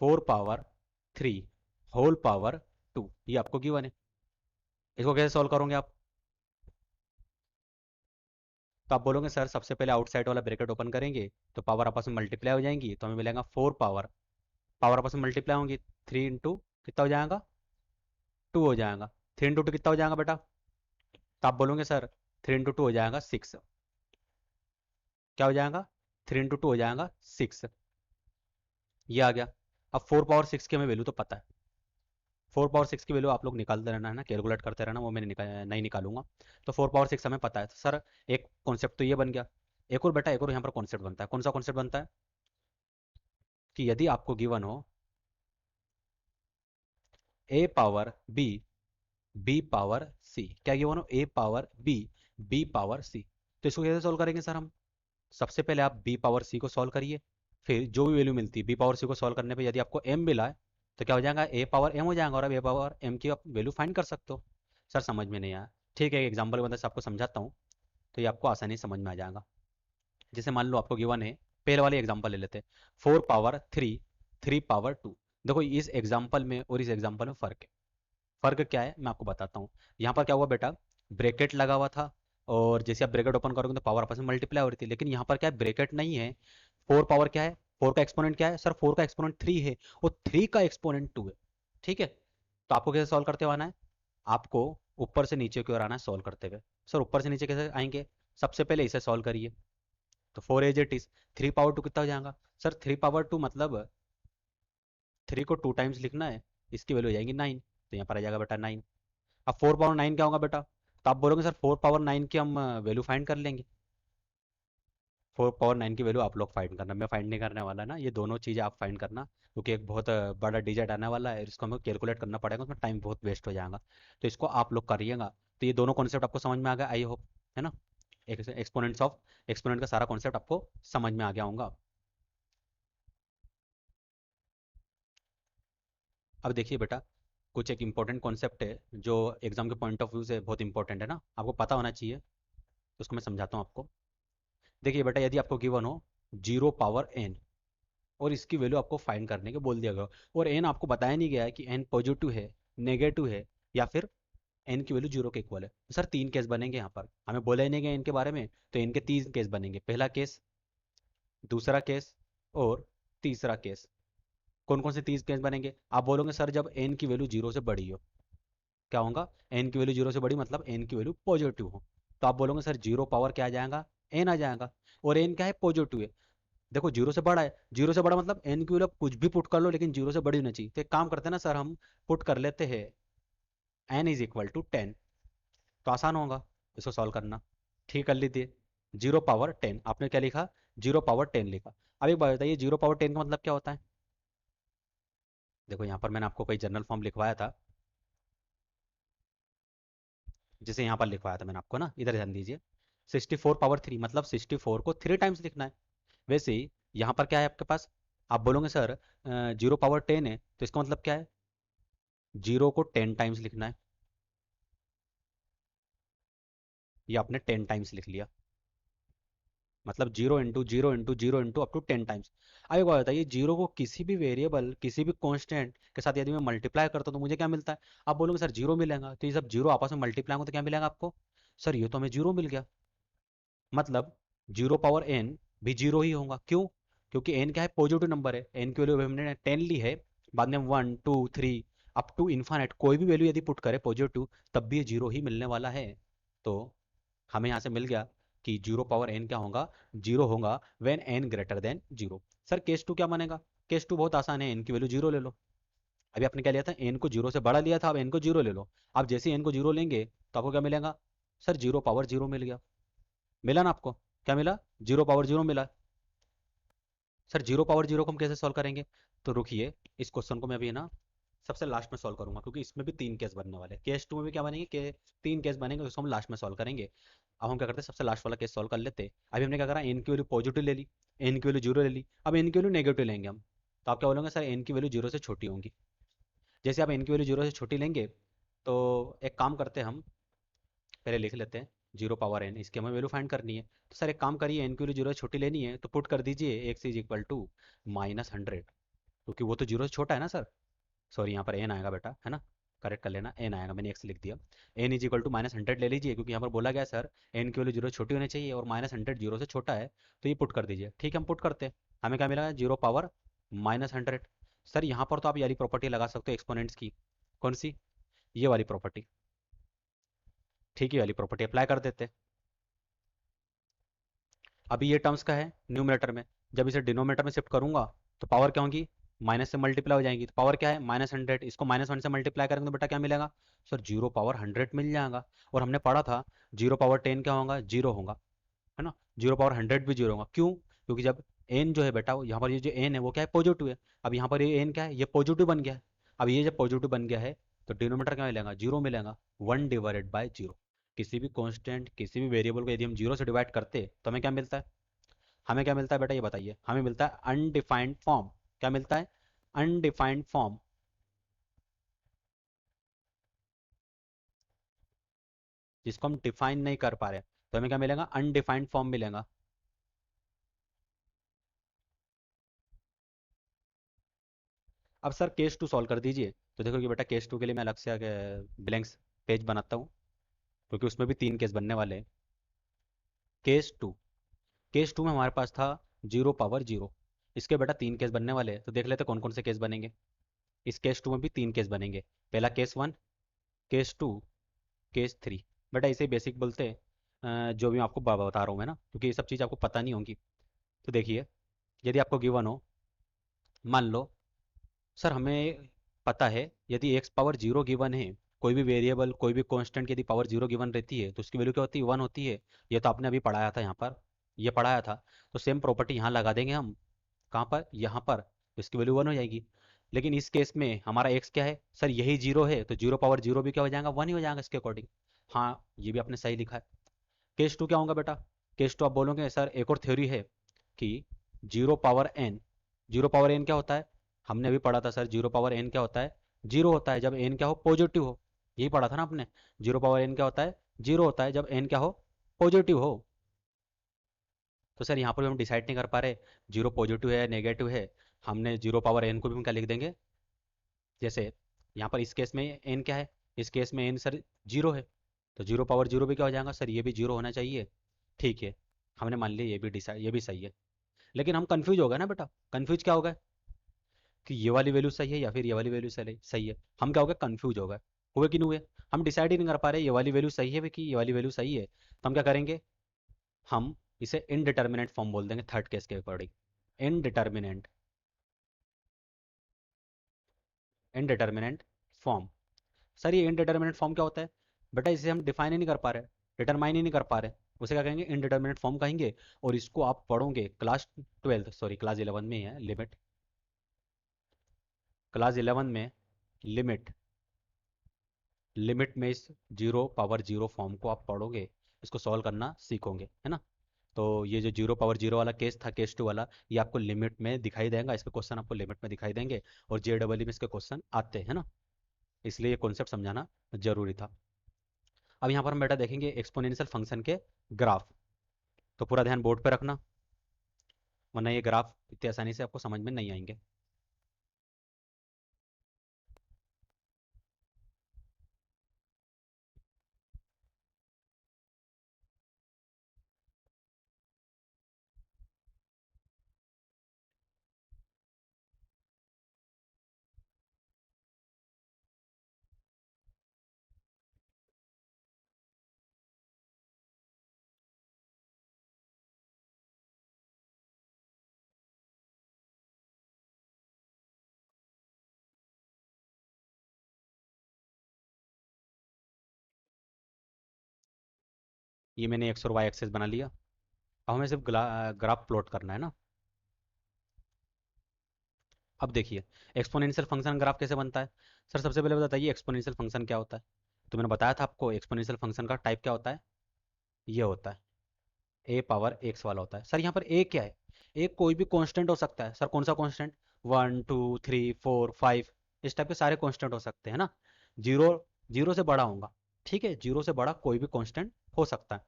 4/3 होल पावर 2, ये आपको गिवन है, इसको कैसे सॉल्व करोगे आप, तो आप बोलोगे सर सबसे पहले आउटसाइड वाला ब्रैकेट ओपन करेंगे तो पावर आपस में मल्टीप्लाई हो जाएंगी, तो हमें मिलेगा 4 पावर, पावर आपस में मल्टीप्लाई होंगी, 3 इंटू कितना हो जाएगा 2 हो जाएगा, 3 इंटू 2 कितना हो जाएगा बेटा, तो आप बोलोगे सर 3 इंटू 2 हो जाएगा 6, क्या हो जाएगा 3 इंटू 2 हो जाएगा 6, ये आ गया। अब 4/6 की हमें वैल्यू तो पता है, 4/6 की वैल्यू आप लोग निकालते रहना है ना, कैलकुलेट करते रहना, वो मैंने नहीं निकालूंगा। तो 4/6 हमें पता है, तो सर एक कॉन्सेप्ट तो ये बन गया, एक और बेटा एक और यहाँ पर कॉन्सेप्ट बनता है। कौन सा कॉन्सेप्ट बनता है कि यदि आपको गिवन हो a power b b power c, क्या गिवन हो a power b b power c, तो इसको कैसे सोल्व करेंगे सर हम, सबसे पहले आप बी पावर सी को सॉल्व करिए, फिर जो भी वैल्यू मिलती है बी पावर सी को सॉल्व करने पे यदि आपको एम मिला है तो क्या हो जाएगा, ए पावर एम हो जाएगा, और अब ए पावर एम की आप वैल्यू फाइंड कर सकते हो। सर समझ में नहीं आया, ठीक है, एक एग्जाम्पल की मदद से आपको समझाता हूँ, तो ये आपको आसानी से समझ में आ जाएगा। जैसे मान लो आपको गिवन है, पहले वाले एग्जाम्पल ले लेते हैं, 4 पावर 3 3 पावर 2। देखो इस एग्जाम्पल में और इस एग्जाम्पल में फ़र्क है। फ़र्क क्या है मैं आपको बताता हूँ। यहाँ पर क्या हुआ बेटा, ब्रैकेट लगा हुआ था, और जैसे आप ब्रैकेट ओपन करोगे तो पावर आपस में मल्टीप्लाई हो रही थी, लेकिन यहाँ पर क्या है, ब्रैकेट नहीं है। 4 पावर क्या है, 4 का एक्सपोनेंट क्या है सर, 4 का एक्सपोनेंट 3 है, और 3 का एक्सपोनेंट 2 है। ठीक है, तो आपको कैसे सॉल्व करते हुए आना है, आपको ऊपर से नीचे की ओर आना है सॉल्व करते हुए। सर ऊपर से नीचे कैसे आएंगे, सबसे पहले इसे सॉल्व करिए, तो 4 एज इट इज, 3 पावर 2 कितना हो जाएगा सर, 3 पावर 2 मतलब 3 को 2 टाइम्स लिखना है, इसकी वैल्यू हो जाएगी 9, तो यहाँ पर आ जाएगा बेटा 9। अब 4 पावर 9 क्या होगा बेटा, तो आप बोलोगे सर 4 पावर 9 की हम वैल्यू फाइंड कर लेंगे। 4 पावर 9 की वैल्यू आप लोग फाइंड करना, मैं फाइंड नहीं करने वाला ना, ये दोनों चीज़ें आप फाइंड करना, क्योंकि एक बहुत बड़ा डिजिट आने वाला है, इसको हमें कैलकुलेट करना पड़ेगा, उसमें टाइम बहुत वेस्ट हो जाएगा, तो इसको आप लोग करिएगा। तो ये दोनों कॉन्सेप्ट आपको समझ में आ गया आई होप, है ना। एक्सपोनेंट्स ऑफ एक्सपोनेंट का सारा कॉन्सेप्ट आपको समझ में आ गया होगा। अब देखिए बेटा, कुछ एक इंपॉर्टेंट कॉन्सेप्ट है जो एग्जाम के पॉइंट ऑफ व्यू से बहुत इंपॉर्टेंट है ना, आपको पता होना चाहिए, उसको मैं समझाता हूँ आपको। देखिए बेटा, यदि आपको गिवन हो 0 पावर n, और इसकी वैल्यू आपको फाइंड करने के बोल दिया गया, और n आपको बताया नहीं गया है कि n पॉजिटिव है, नेगेटिव है, या फिर n की वैल्यू 0 के इक्वल है, तो सर 3 केस बनेंगे यहाँ पर, हमें बोला ही नहीं गया n के बारे में, तो n के 3 केस बनेंगे, पहला केस, दूसरा केस, और तीसरा केस। कौन कौन से 3 केस बनेंगे, आप बोलोगे सर जब n की वैल्यू 0 से बड़ी हो, क्या होगा, n की वैल्यू 0 से बड़ी मतलब n की वैल्यू पॉजिटिव हो, तो आप बोलोगे सर 0 पावर क्या आ जाएगा, n आ जाएगा, और n क्या है, पॉजिटिव है। देखो 0 से बड़ा है, 0 से बड़ा मतलब n की वैल्यू आप कुछ भी पुट कर लो, लेकिन 0 से बड़ी होनी चाहिए, तो एक काम करते हैं ना सर, हम पुट कर लेते हैं n = 10, तो आसान होगा इसको सॉल्व करना। ठीक कर लीजिए, 0 पावर 10 आपने क्या लिखा, 0 पावर 10 लिखा। अब एक बात बताइए, 0 पावर 10 का मतलब क्या होता है। देखो यहाँ पर मैंने आपको कोई जनरल फॉर्म लिखवाया था, जैसे यहाँ पर लिखवाया था मैंने आपको ना, इधर ध्यान दीजिए, 64 पावर 3 मतलब 64 को 3 टाइम्स लिखना है। वैसे ही यहाँ पर क्या है आपके पास, आप बोलोगे सर 0 पावर 10 है, तो इसका मतलब क्या है, 0 को 10 टाइम्स लिखना है, ये आपने 10 टाइम्स लिख लिया, मतलब 0 into 0 into 0 into up to 10 times. अब एक बात बताइए, 0 को किसी भी वेरिएबल, किसी भी कांस्टेंट के साथ यदि मैं मल्टीप्लाई करता हूँ तो मुझे क्या मिलता है, आप बोलोगे सर 0 मिलेगा, तो ये सब 0 आपस में मल्टीप्लाई होंगे तो क्या मिलेगा आपको, सर ये तो हमें 0 मिल गया, मतलब 0 पावर n भी 0 ही होगा, क्यों, क्योंकि n क्या है, पॉजिटिव नंबर है, n की वैल्यू हमने 10 ली है, बाद में 1 2 3 अप टू इन्फानेट कोई भी वैल्यू यदि पुट करे पॉजिटिव, तब भी ये 0 ही मिलने वाला है। तो हमें यहाँ से मिल गया कि 0 पावर n क्या होगा, 0 होगा व्हेन n > 0। सर केस 2 क्या बनेगा, केस 2 बहुत आसान है, n की वैल्यू 0 ले लो। अभी आपने क्या लिया था, n को 0 से बड़ा लिया था, अब n को 0 ले लो। अब जैसे n को 0 लेंगे तो आपको क्या मिलेगा, सर 0 पावर 0 मिल गया, मिला ना आपको, क्या मिला, 0 पावर 0 मिला। सर 0 पावर 0 को हम कैसे सॉल्व करेंगे, तो रुकिए, इस क्वेश्चन को मैं अभी ना सबसे लास्ट में सॉल्व करूंगा, क्योंकि इसमें भी 3 केस बनने वाले हैं, केस 2 में भी क्या बनेंगे, के 3 केस बनेंगे, उसको हम लास्ट में सॉल्व करेंगे। अब हम क्या करते हैं, सबसे लास्ट वाला केस सॉल्व कर लेते हैं। अभी हमने क्या करा, एन की वैल्यू पॉजिटिव ले ली, एन की वैल्यू 0 ले ली, अब एन की वैल्यू नेगेटिव लेंगे हम, तो आप क्या बोलोगे, सर एन की वैल्यू 0 से छोटी होंगी। जैसे आप एन की वैल्यू 0 से छोटी लेंगे, तो एक काम करते हैं हम, पहले लिख लेते हैं 0 पावर n, इसकी हमें वैल्यू फाइंड करनी है, तो सर एक काम करिए, एन की वैल्यू 0 से छोटी लेनी है, तो पुट कर दीजिए x = -100, क्योंकि वो तो 0 से छोटा है ना सर, सॉरी यहाँ पर एन आएगा बेटा, है ना, करेक्ट कर लेना, एन आएगा, मैंने एक्स लिख दिया। n = -100 ले लीजिए, क्योंकि यहाँ पर बोला गया है सर एन की वैल्यू 0 से छोटी होनी चाहिए, और -100 0 से छोटा है, तो ये पुट कर दीजिए। ठीक है, हम पुट करते हैं, हमें क्या मिला, 0 पावर -100। सर यहाँ पर तो आप यारी प्रॉपर्टी लगा सकते हो एक्सपोनेंट्स की, कौन सी, ये वाली प्रॉपर्टी, ठीक है, वाली प्रॉपर्टी अप्लाई कर देते हैं। अभी ये टर्म्स का है न्यूमरेटर में, जब इसे डिनोमिनेटर में शिफ्ट करूंगा तो पावर क्या होगी, माइनस से मल्टीप्लाई हो जाएंगी, तो पावर क्या है, -100, इसको -1 से मल्टीप्लाई करेंगे तो बेटा क्या मिलेगा, सर 0 पावर 100 मिल जाएगा। और हमने पढ़ा था 0 पावर 10 क्या होगा, 0 होगा, है ना, 0 पावर 100 भी 0 होगा, क्यों, क्योंकि जब n जो है बेटा, यहाँ पर ये जो n है वो क्या है, पॉजिटिव है। अब यहाँ पर ये n क्या है, ये पॉजिटिव बन गया है। अब ये जब पॉजिटिव बन गया है तो डिनोमिनेटर क्या मिलेगा, 0 मिलेगा, 1/0। किसी भी कांस्टेंट, किसी भी वेरिएबल को यदि हम 0 से डिवाइड करते तो हमें क्या मिलता है, हमें क्या मिलता है बेटा, ये बताइए। हमें मिलता है अनडिफाइंड फॉर्म। क्या मिलता है? अनडिफाइंड फॉर्म, जिसको हम डिफाइन नहीं कर पा रहे, तो हमें क्या मिलेगा? अनडिफाइंड फॉर्म मिलेगा। अब सर केस टू सॉल्व कर दीजिए। तो देखो कि बेटा केस टू के लिए मैं अलग से ब्लैंक्स पेज बनाता हूँ, क्योंकि उसमें भी 3 केस बनने वाले हैं। केस टू, केस टू में हमारे पास था 0 पावर 0। इसके बेटा 3 केस बनने वाले हैं, तो देख लेते कौन कौन से केस बनेंगे। इस केस टू में भी 3 केस बनेंगे। पहला case one, case two, case three. बेटा इसे बेसिक बोलते हैं। जो भी मैं आपको बता रहा हूँ मैं ना, क्योंकि ये सब चीज़ आपको पता नहीं होगी। तो देखिए, यदि आपको गिवन हो, मान लो सर हमें पता है यदि एक्स पावर जीरो गिवन है, कोई भी वेरिएबल, कोई भी कांस्टेंट की यदि पावर जीरो गिवन रहती है तो उसकी वैल्यू क्या होती है? 1 होती है। ये तो आपने अभी पढ़ाया था यहाँ पर, ये पढ़ाया था। तो सेम प्रॉपर्टी यहाँ लगा देंगे हम। कहाँ पर? यहाँ पर। तो इसकी वैल्यू 1 हो जाएगी। लेकिन इस केस में हमारा एक्स क्या है सर? यही जीरो है, तो 0 पावर 0 भी क्या हो जाएगा? 1 ही हो जाएगा इसके अकॉर्डिंग। हाँ, ये भी आपने सही लिखा है। केस टू क्या होगा बेटा? केस टू आप बोलोगे सर एक और थ्योरी है कि 0 पावर n, 0 पावर n क्या होता है? हमने अभी पढ़ा था सर, 0 पावर n क्या होता है? जीरो होता है जब n क्या हो? पॉजिटिव हो। यही पढ़ा था ना आपने? 0 पावर n क्या होता है? जीरो होता है जब n क्या हो? पॉजिटिव हो। तो सर यहाँ पर भी हम डिसाइड नहीं कर पा रहे जीरो पॉजिटिव है या नेगेटिव है। हमने 0 पावर n को भी हम क्या लिख देंगे? जैसे यहाँ पर इस केस में n क्या है? इस केस में n सर जीरो है, तो 0 पावर 0 भी क्या हो जाएगा सर? ये भी जीरो होना चाहिए। ठीक है, हमने मान लिया, ये भी डिसाइड, ये भी सही है। लेकिन हम कंफ्यूज हो गए ना बेटा। कंफ्यूज क्या हो गए कि ये वाली वैल्यू सही है या फिर ये वाली वैल्यू सही सही है। हम क्या हो गए? कंफ्यूज हो गए। हुए कि नहीं हुए? हम डिसाइड ही नहीं कर पा रहे ये वाली वैल्यू सही है कि ये वाली वैल्यू सही है। तो हम क्या करेंगे? हम इसे इनडिटर्मिनेंट फॉर्म बोल देंगे थर्ड केस के according. Indeterminate, indeterminate form. Sir ये इनडिटर्मिनेट फॉर्म क्या होता है? बेटा इसे हम डिफाइन ही नहीं कर पा रहे, डिटरमाइन ही नहीं कर पा रहे। उसे क्या कहेंगे? इनडिटर्मिनेट फॉर्म कहेंगे। और इसको आप पढ़ोगे क्लास 12, सॉरी क्लास 11 में ही है लिमिट। क्लास 11 में लिमिट, लिमिट में इस 0 पावर 0 फॉर्म को आप पढ़ोगे, इसको सॉल्व करना सीखोगे, है ना? तो ये जो 0 पावर 0 वाला केस था, केस टू वाला, ये आपको लिमिट में दिखाई देगा। इसके क्वेश्चन आपको लिमिट में दिखाई देंगे, और JEE में इसके क्वेश्चन आते हैं ना। इसलिए ये कॉन्सेप्ट समझाना जरूरी था। अब यहाँ पर हम बेटा देखेंगे एक्सपोनेंशियल फंक्शन के ग्राफ। तो पूरा ध्यान बोर्ड पे रखना, वरना ये ग्राफ इतनी आसानी से आपको समझ में नहीं आएंगे। ये मैंने एक्स और वाई एक्सेस बना लिया। अब हमें सिर्फ ग्राफ प्लॉट करना है ना। अब देखिए, एक्सपोनेंशियल फंक्शन ग्राफ कैसे बनता है? सर सबसे पहले बताइए एक्सपोनेंशियल फंक्शन क्या होता है? तो मैंने बताया था आपको एक्सपोनेंशियल फंक्शन का टाइप क्या होता है। ये होता है ए पावर एक्स वाला होता है। सर यहाँ पर ए क्या है? ए कोई भी कांस्टेंट हो सकता है। सर कौन सा कांस्टेंट? 1 2 3 4 5, इस टाइप के सारे कांस्टेंट हो सकते हैं ना। जीरो, जीरो से बड़ा होगा। ठीक है, जीरो से बड़ा कोई भी कांस्टेंट हो सकता है।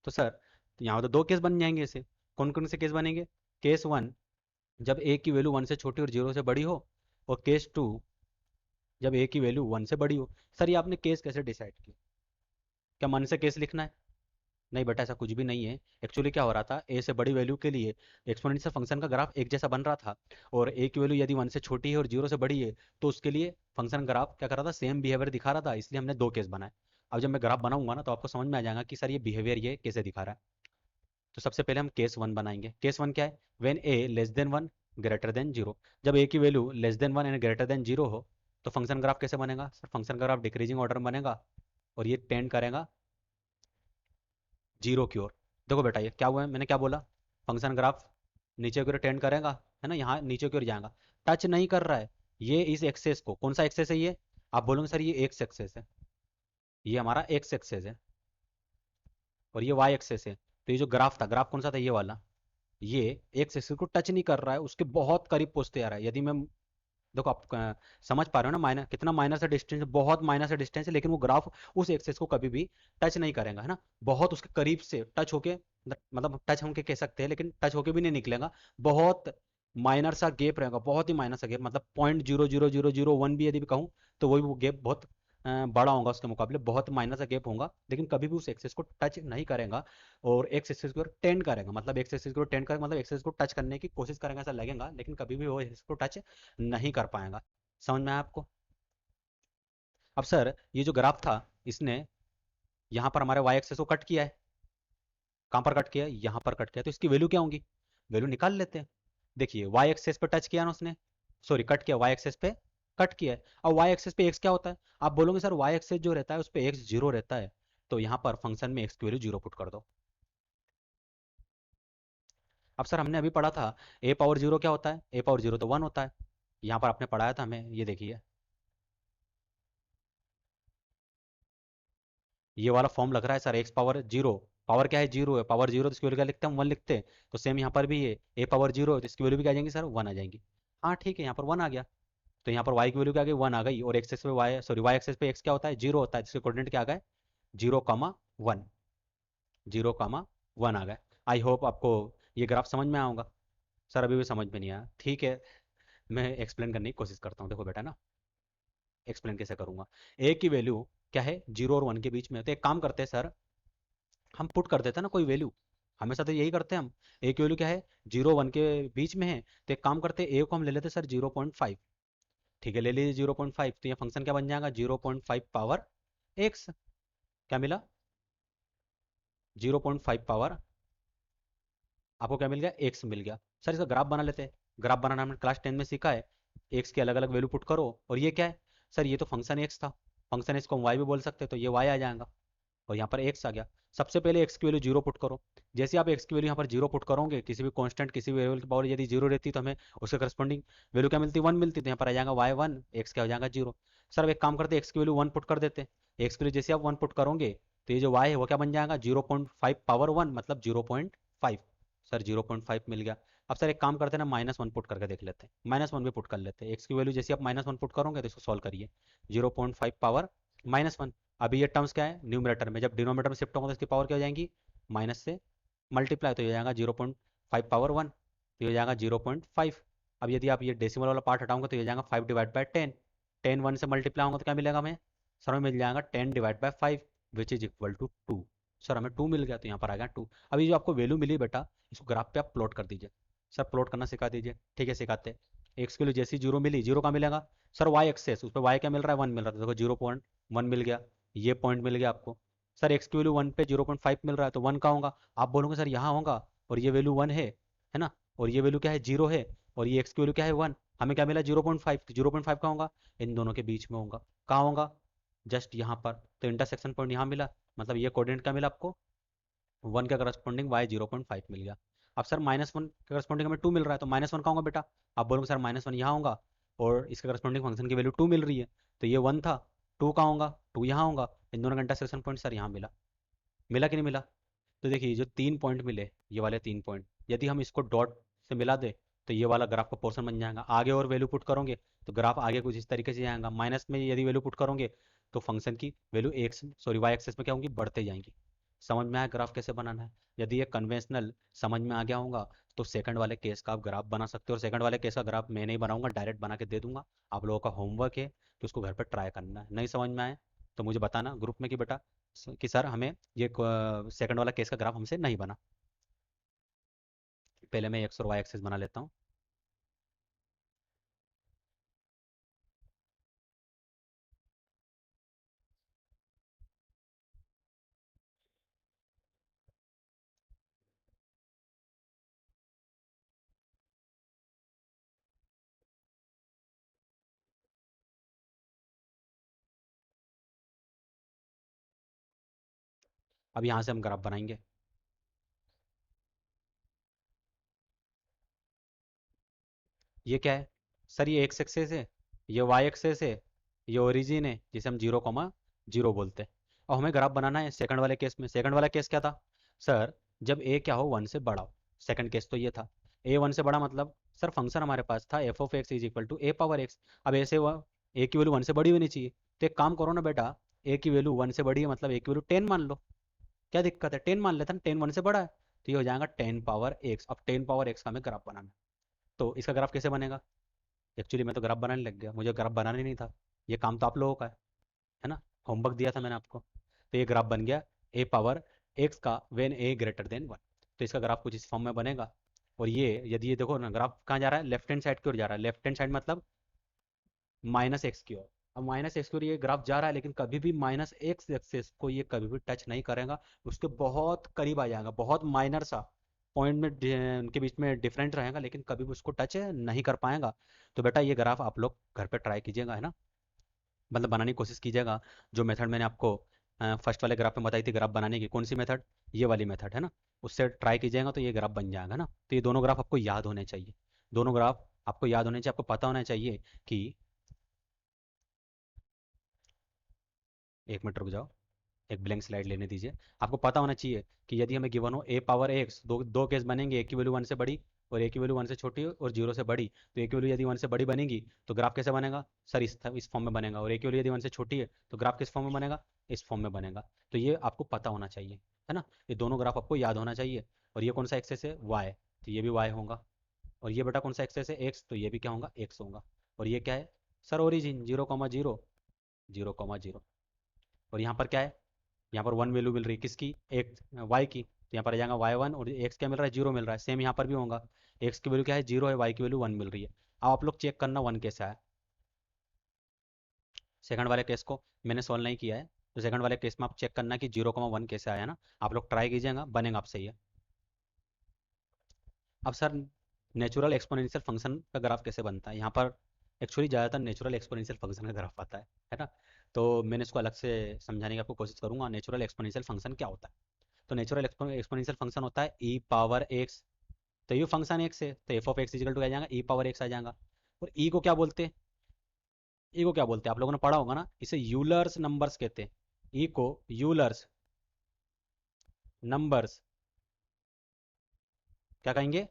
तो सर यहाँ तो दो केस बन जाएंगे इसे। कौन कौन से केस बनेंगे? केस वन, जब ए की वैल्यू 1 से छोटी और 0 से बड़ी हो। और केस टू, जब ए की वैल्यू 1 से बड़ी हो। सर ये आपने केस कैसे डिसाइड किया? क्या मन से केस लिखना है? नहीं बेटा, ऐसा कुछ भी नहीं है। एक्चुअली क्या हो रहा था, ए से बड़ी वैल्यू के लिए एक्सपोनेंशियल फंक्शन का ग्राफ एक जैसा बन रहा था। और ए की वैल्यू यदि 1 से छोटी है और 0 से बड़ी है, तो उसके लिए फंक्शन ग्राफ क्या कर रहा था? सेम बिहेवियर दिखा रहा था। इसलिए हमने दो केस बनाए। अब जब मैं ग्राफ बनाऊंगा ना, तो आपको समझ में आ जाएगा कि सर ये बिहेवियर ये कैसे दिखा रहा है। तो सबसे पहले हम केस वन बनाएंगे। केस वन क्या है? When a less than one, greater than zero. जब ए की value less than one and greater than zero हो, तो फंक्शन ग्राफ कैसे बनेगा? Sir function graph decreasing order में बनेगा, और ये टेंड करेगा जीरो की ओर। देखो बेटा ये क्या हुआ है, मैंने क्या बोला? फंक्शन ग्राफ नीचे की ओर टेंड करेगा, है ना, यहाँ नीचे की ओर जाएगा। टच नहीं कर रहा है ये इस एक्सेस को। कौन सा एक्सेस है ये? आप बोलोगे सर ये एक्स एक्सेस है, ये हमारा एक्स एक्सेस है, और ये वाई एक्सेस है। तो ये जो ग्राफ था, ग्राफ कौन सा था? ये वाला। ये एक्स एक्सिस को टच नहीं कर रहा है, उसके बहुत करीब पहुंचते आ रहा है। यदि मैं, देखो आप समझ पा रहे हो ना, माइनस कितना, माइनस है डिस्टेंस, बहुत माइनस है डिस्टेंस है, लेकिन वो ग्राफ उस एक्सेस को कभी भी टच नहीं करेगा, है ना। बहुत उसके करीब से टच होके, मतलब टच हम के कह सकते हैं, लेकिन टच होके भी नहीं निकलेगा। बहुत माइनर सा गैप रहेगा, बहुत ही माइनर सा गैप, मतलब 0.00001 भी यदि भी कहूँ, तो वही वो गैप बहुत बड़ा होगा उसके मुकाबले, बहुत माइनर सा गैप होगा, लेकिन कभी भी उस एक्सेस को टच नहीं करेगा। और एक्स एक्सिस को टेंड करेगा, मतलब एक्स एक्सिस को टेंड करेगा, मतलब एक्सेस को टच करने की कोशिश करेगा ऐसा लगेगा, लेकिन कभी भी वो एक्सेस को टच नहीं कर पाएगा। समझ में आया आपको? अब सर ये जो ग्राफ था, इसने यहाँ पर हमारे वाई एक्सेस को कट किया है। कहाँ पर कट किया है? यहाँ पर कट किया है, तो इसकी वैल्यू क्या होगी? वैल्यू निकाल लेते हैं। देखिए वाई एक्सेस पे टच किया ना उसने, सॉरी कट किया, वाई एक्सेस पे कट किया है। अब वाई एक्सेस पे एक्स क्या होता है? आप बोलोगे सर वाई एक्सेस जो रहता है उस पे एक्स जीरो रहता है, तो यहाँ पर फंक्शन में एक्स की वैल्यू जीरो पुट कर दो। अब सर हमने अभी पढ़ा था ए पावर जीरो क्या होता है? ए पावर जीरो तो वन होता है। यहाँ पर आपने पढ़ाया था हमें, ये देखिए ये वाला फॉर्म लग रहा है sir, x power zero, power क्या है? जीरो है, पावर जीरो तो इसकी वैल्यू क्या लिखते हैं हम? वन लिखते हैं। तो सेम यहाँ पर भी है, ए पावर जीरो तो इसकी वैल्यू भी क्या आ जाएंगी सर? वन आ जाएंगी। हाँ ठीक है, यहाँ पर वन आ गया, तो यहाँ पर वाई की वैल्यू क्या आ गई? वन आ गई। और एक्स एक्स पे वाई, सॉरी वाई एक्सेस पे एक्स क्या होता है? जीरो होता है, जिसके कोऑर्डिनेट क्या आ गए? Zero comma one, zero comma one आ गए। आई होप आपको ये ग्राफ समझ में आऊंगा। सर अभी भी समझ में नहीं आया, ठीक है, मैं एक्सप्लेन करने की कोशिश करता हूँ। देखो बेटा ना, एक्सप्लेन कैसे करूंगा। ए की वैल्यू क्या है? जीरो और वन के बीच में, तो एक काम करते हैं सर, हम पुट कर देते हैं ना कोई वैल्यू, हमेशा तो यही करते हैं हम। ए की वैल्यू क्या है? जीरो वन के बीच में है, तो एक काम करते हैं, ए को हम ले लेते हैं सर 0.5। ठीक है, ले लीजिए 0.5, तो ये फंक्शन क्या बन जाएगा? 0.5 पावर एक्स। क्या मिला? 0.5 पावर, आपको क्या मिल गया? एक्स मिल गया। सर इसका ग्राफ बना लेते हैं। ग्राफ बनाना हमने क्लास 10 में सीखा है, एक्स की अलग अलग वैल्यू पुट करो। और ये क्या है? सर ये तो फंक्शन एक्स था, फंक्शन एक्स को हम वाई भी बोल सकते हैं, तो ये वाई आ जाएगा, और यहाँ पर एक्स आ गया। सबसे पहले एक्स की वैल्यू जीरो पुट करो। जैसे आप एक्स की वैल्यू यहाँ पर जीरो पुट करोगे, किसी भी कांस्टेंट, किसी भी वेरिएबल की पावर यदि जीरो रहती, तो हमें उसके करस्पॉन्डिंग वैल्यू क्या मिलती? वन मिलती, तो यहाँ पर आ जाएगा वाई वन, एक्स क्या हो जाएगा? जीरो। सर अब एक काम करते हैं, एक्स की वैल्यू वन पुट कर देते हैं। एक्स की वैल्यू जैसे आप वन पुट करोगे, तो ये जो वाई है वो क्या बन जाएगा? 0.5 पावर वन, मतलब 0.5। सर 0.5 मिल गया। अब सर एक काम करते हैं ना, माइनस वन पुट करके देख लेते हैं, माइनस वन भी पुट कर लेते हैं। एक्स की वैल्यू जैसे आप माइनस वन पुट करोगे, तो इसको सॉल्व करिए। 0.5 पावर माइनस वन, अभी ये टर्म्स क्या है? न्यूमरेटर में, जब डिनोमीटर में शिफ्ट होगा तो इसकी पावर क्या हो जाएंगी? माइनस से मल्टीप्लाई, तो ये हो जाएगा 0.5 पावर वन, तो ये हो जाएगा 0.5। अब यदि आप ये डेसिमल वाला पार्ट हटाओगे, तो ये हो जाएगा 5/10। 10 वन से मल्टीप्लाई होगा तो क्या मिलेगा हमें? सर हमें मिल जाएगा 10/5, which is equal to two. Sir हमें टू मिल गया, तो यहाँ पर आ गया टू। अभी जो आपको वैल्यू मिली बेटा, इसको ग्राफ पे आप प्लॉट कर दीजिए। सर प्लॉट करना सिखा दीजिए। ठीक है, सिखाते हैं। एक्स के लिए जैसी जीरो मिली, जीरो का मिलेगा सर वाई एक्सेस, उस पर वाई क्या मिल रहा है? वन मिल रहा था, देखो 0.1 मिल गया, ये पॉइंट मिल गया आपको। सर एक्स की वैल्यू वन पे 0.5 मिल रहा है, तो वन का होगा। आप बोलोगे सर यहाँ होगा, और ये वैल्यू वन है ना, और ये वैल्यू क्या है? जीरो है, और ये एक्स की वैल्यू क्या है? वन। हमें क्या मिला? 0.5, तो 0.5 का होगा, इन दोनों के बीच में होगा। कहाँ होगा? जस्ट यहाँ पर, तो इंटरसेक्शन पॉइंट यहाँ मिला, मतलब ये कोऑर्डिनेट क्या मिला आपको? वन का करस्पॉन्डिंग वाई 0.5 मिल गया। अब सर माइनस वन का करस्पॉन्डिंग हमें टू मिल रहा है, तो माइनस वन का होगा बेटा? आप बोलोगे सर माइनस वन यहाँ होगा, और इसका करस्पॉन्डिंग फंक्शन की वैल्यू टू मिल रही है, तो ये वन था, टू का होगा, टू यहाँ होगा। इन दोनों का इंटरसेक्शन पॉइंट सर यहाँ मिला। मिला कि नहीं मिला? तो देखिए जो तीन पॉइंट मिले, ये वाले तीन पॉइंट, यदि हम इसको डॉट से मिला दे, तो ये वाला ग्राफ का पोर्शन बन जाएगा। आगे और वैल्यू पुट करोगे, तो ग्राफ आगे कुछ इस तरीके से जाएगा। माइनस में यदि वैल्यू पुट करोगे, तो फंक्शन की value x, sorry y axis में क्या होंगी? बढ़ते जाएंगी। समझ में आया ग्राफ कैसे बनाना है? यदि ये कन्वेंशनल समझ में आ गया होगा, तो सेकंड वाले केस का आप ग्राफ बना सकते हो। और सेकंड वाले केस का ग्राफ मैं नहीं बनाऊंगा, डायरेक्ट बना के दे दूंगा। आप लोगों का होमवर्क है कि उसको घर पर ट्राई करना है। नहीं समझ में आए तो मुझे बताना ग्रुप में कि बेटा, कि सर हमें ये सेकंड वाला केस का ग्राफ हमसे नहीं बना। पहले मैं एक्स और वाई एक्सेस बना लेता हूँ। अब यहाँ से हम ग्राफ बनाएंगे। ये क्या है? सर ये एक्स एक्सेस है, ये वाई एक्सेस है, ये ओरिजिन है जिसे हम 0,0 बोलते हैं। और हमें ग्राफ बनाना है सेकंड वाले केस में। सेकंड वाला केस क्या था? सर जब ए क्या हो? वन से बड़ा हो। सेकंड केस तो ये था। ए वन से बड़ा मतलब सर फंक्शन हमारे पास था f of x is equal to a power x. अब ऐसे हुआ ए की वैल्यू वन से बड़ी होनी चाहिए, तो एक काम करो ना बेटा, ए की वैल्यू वन से बड़ी है मतलब ए की वैल्यू 10 मान लो। क्या दिक्कत है, 10 मान लेते हैं, 10 वन से बड़ा है, तो ये हो जाएगा 10 पावर एक्स। अब 10 पावर एक्स का हमें ग्राफ बनाना है, तो इसका ग्राफ कैसे बनेगा? एक्चुअली मैं तो ग्राफ बनाने लग गया, मुझे ग्राफ बनाना ही नहीं था, ये काम तो आप लोगों का है ना, होमवर्क दिया था मैंने आपको। तो ये ग्राफ बन गया ए पावर एक्स का when A greater than one. तो इसका ग्राफ कुछ इस फॉर्म में बनेगा। और ये यदि ये देखो ना, ग्राफ कहाँ जा रहा है, लेफ्ट हैंड साइड की ओर जा रहा है, लेफ्ट हैंड साइड मतलब माइनस एक्स की ओर। अब माइनस एक्स की ओर ये ग्राफ जा रहा है, लेकिन कभी भी माइनस एक्स एक्सेस को ये कभी भी टच नहीं करेगा, उसके बहुत करीब आ जाएगा, बहुत माइनर सा पॉइंट में उनके बीच में डिफरेंट रहेगा, लेकिन कभी भी उसको टच नहीं कर पाएगा। तो बेटा ये ग्राफ आप लोग घर पे ट्राई कीजिएगा, है ना, मतलब बनाने की कोशिश कीजिएगा। जो मेथड मैंने आपको फर्स्ट वाले ग्राफ में बताई थी ग्राफ बनाने की, कौन सी मेथड, ये वाली मेथड है ना, उससे ट्राई कीजिएगा तो ये ग्राफ बन जाएगा ना। तो ये दोनों ग्राफ आपको याद होने चाहिए, दोनों ग्राफ आपको याद होने चाहिए, आपको पता होना चाहिए कि, एक मिनट रुक जाओ, एक ब्लैंक स्लाइड लेने दीजिए। आपको पता होना चाहिए कि यदि हमें गिवन हो ए पावर एक्स, दो दो केस बनेंगे, ए की वैल्यू वन से बड़ी और ए की वैल्यू वन से छोटी और जीरो से बड़ी। तो ए की वैल्यू यदि वन से बड़ी बनेगी तो ग्राफ कैसे बनेगा सर, इस फॉर्म में बनेगा, और ए की वैल्यू यदि वन से छोटी है तो ग्राफ किस फॉर्म में बनेगा, इस फॉर्म में बनेगा। तो ये आपको पता होना चाहिए, है ना, ये दोनों ग्राफ आपको याद होना चाहिए। और ये कौन सा एक्सेस है, वाई, तो ये भी वाई होगा। और ये बेटा कौन सा एक्सेस है, एक्स, तो ये भी क्या होगा, एक्स होगा। और ये क्या है सर, ओरिजिन 0,0, 0,0। और यहाँ पर क्या है, यहाँ पर वन वैल्यू मिल रही है किसकी, एक वाई की, तो यहाँ पर आ जाएगा वाई वन, और एक्स क्या मिल रहा है, जीरो मिल रहा है। सेम यहाँ पर भी होगा, एक्स की वैल्यू क्या है, जीरो है, वाई की वैल्यू वन मिल रही है। अब आप लोग चेक करना वन कैसे आया। सेकंड वाले केस को मैंने सॉल्व नहीं किया है, तो सेकंड वाले केस में आप चेक करना कि 0,1 कैसे आया ना, आप लोग ट्राई कीजिएगा, बनेगा आपसे ये। अब सर नेचुरल एक्सपोनेंशियल फंक्शन का ग्राफ कैसे बनता है, यहाँ पर एक्चुअली ज़्यादातर नेचुरल एक्सपोनेंशियल फंक्शन का ग्राफ आता है ना। तो मैंने इसको अलग से समझाने की आपको कोशिश करूंगा, नेचुरल एक्सपोनेंशियल फंक्शन क्या होता है। तो नेचुरल एक्सपोनेंशियल फंक्शन होता है ई पावर एक्स। तो ये फंक्शन एक्स है, तो F of X equal to आ जाएगा ई पावर एक्स आ जाएगा। और ई को क्या बोलते हैं, ई को क्या बोलते हैं, आप लोगों ने पढ़ा होगा ना, इसे यूलर्स नंबर्स कहते हैं। ई को यूलर्स नंबर्स क्या कहेंगे,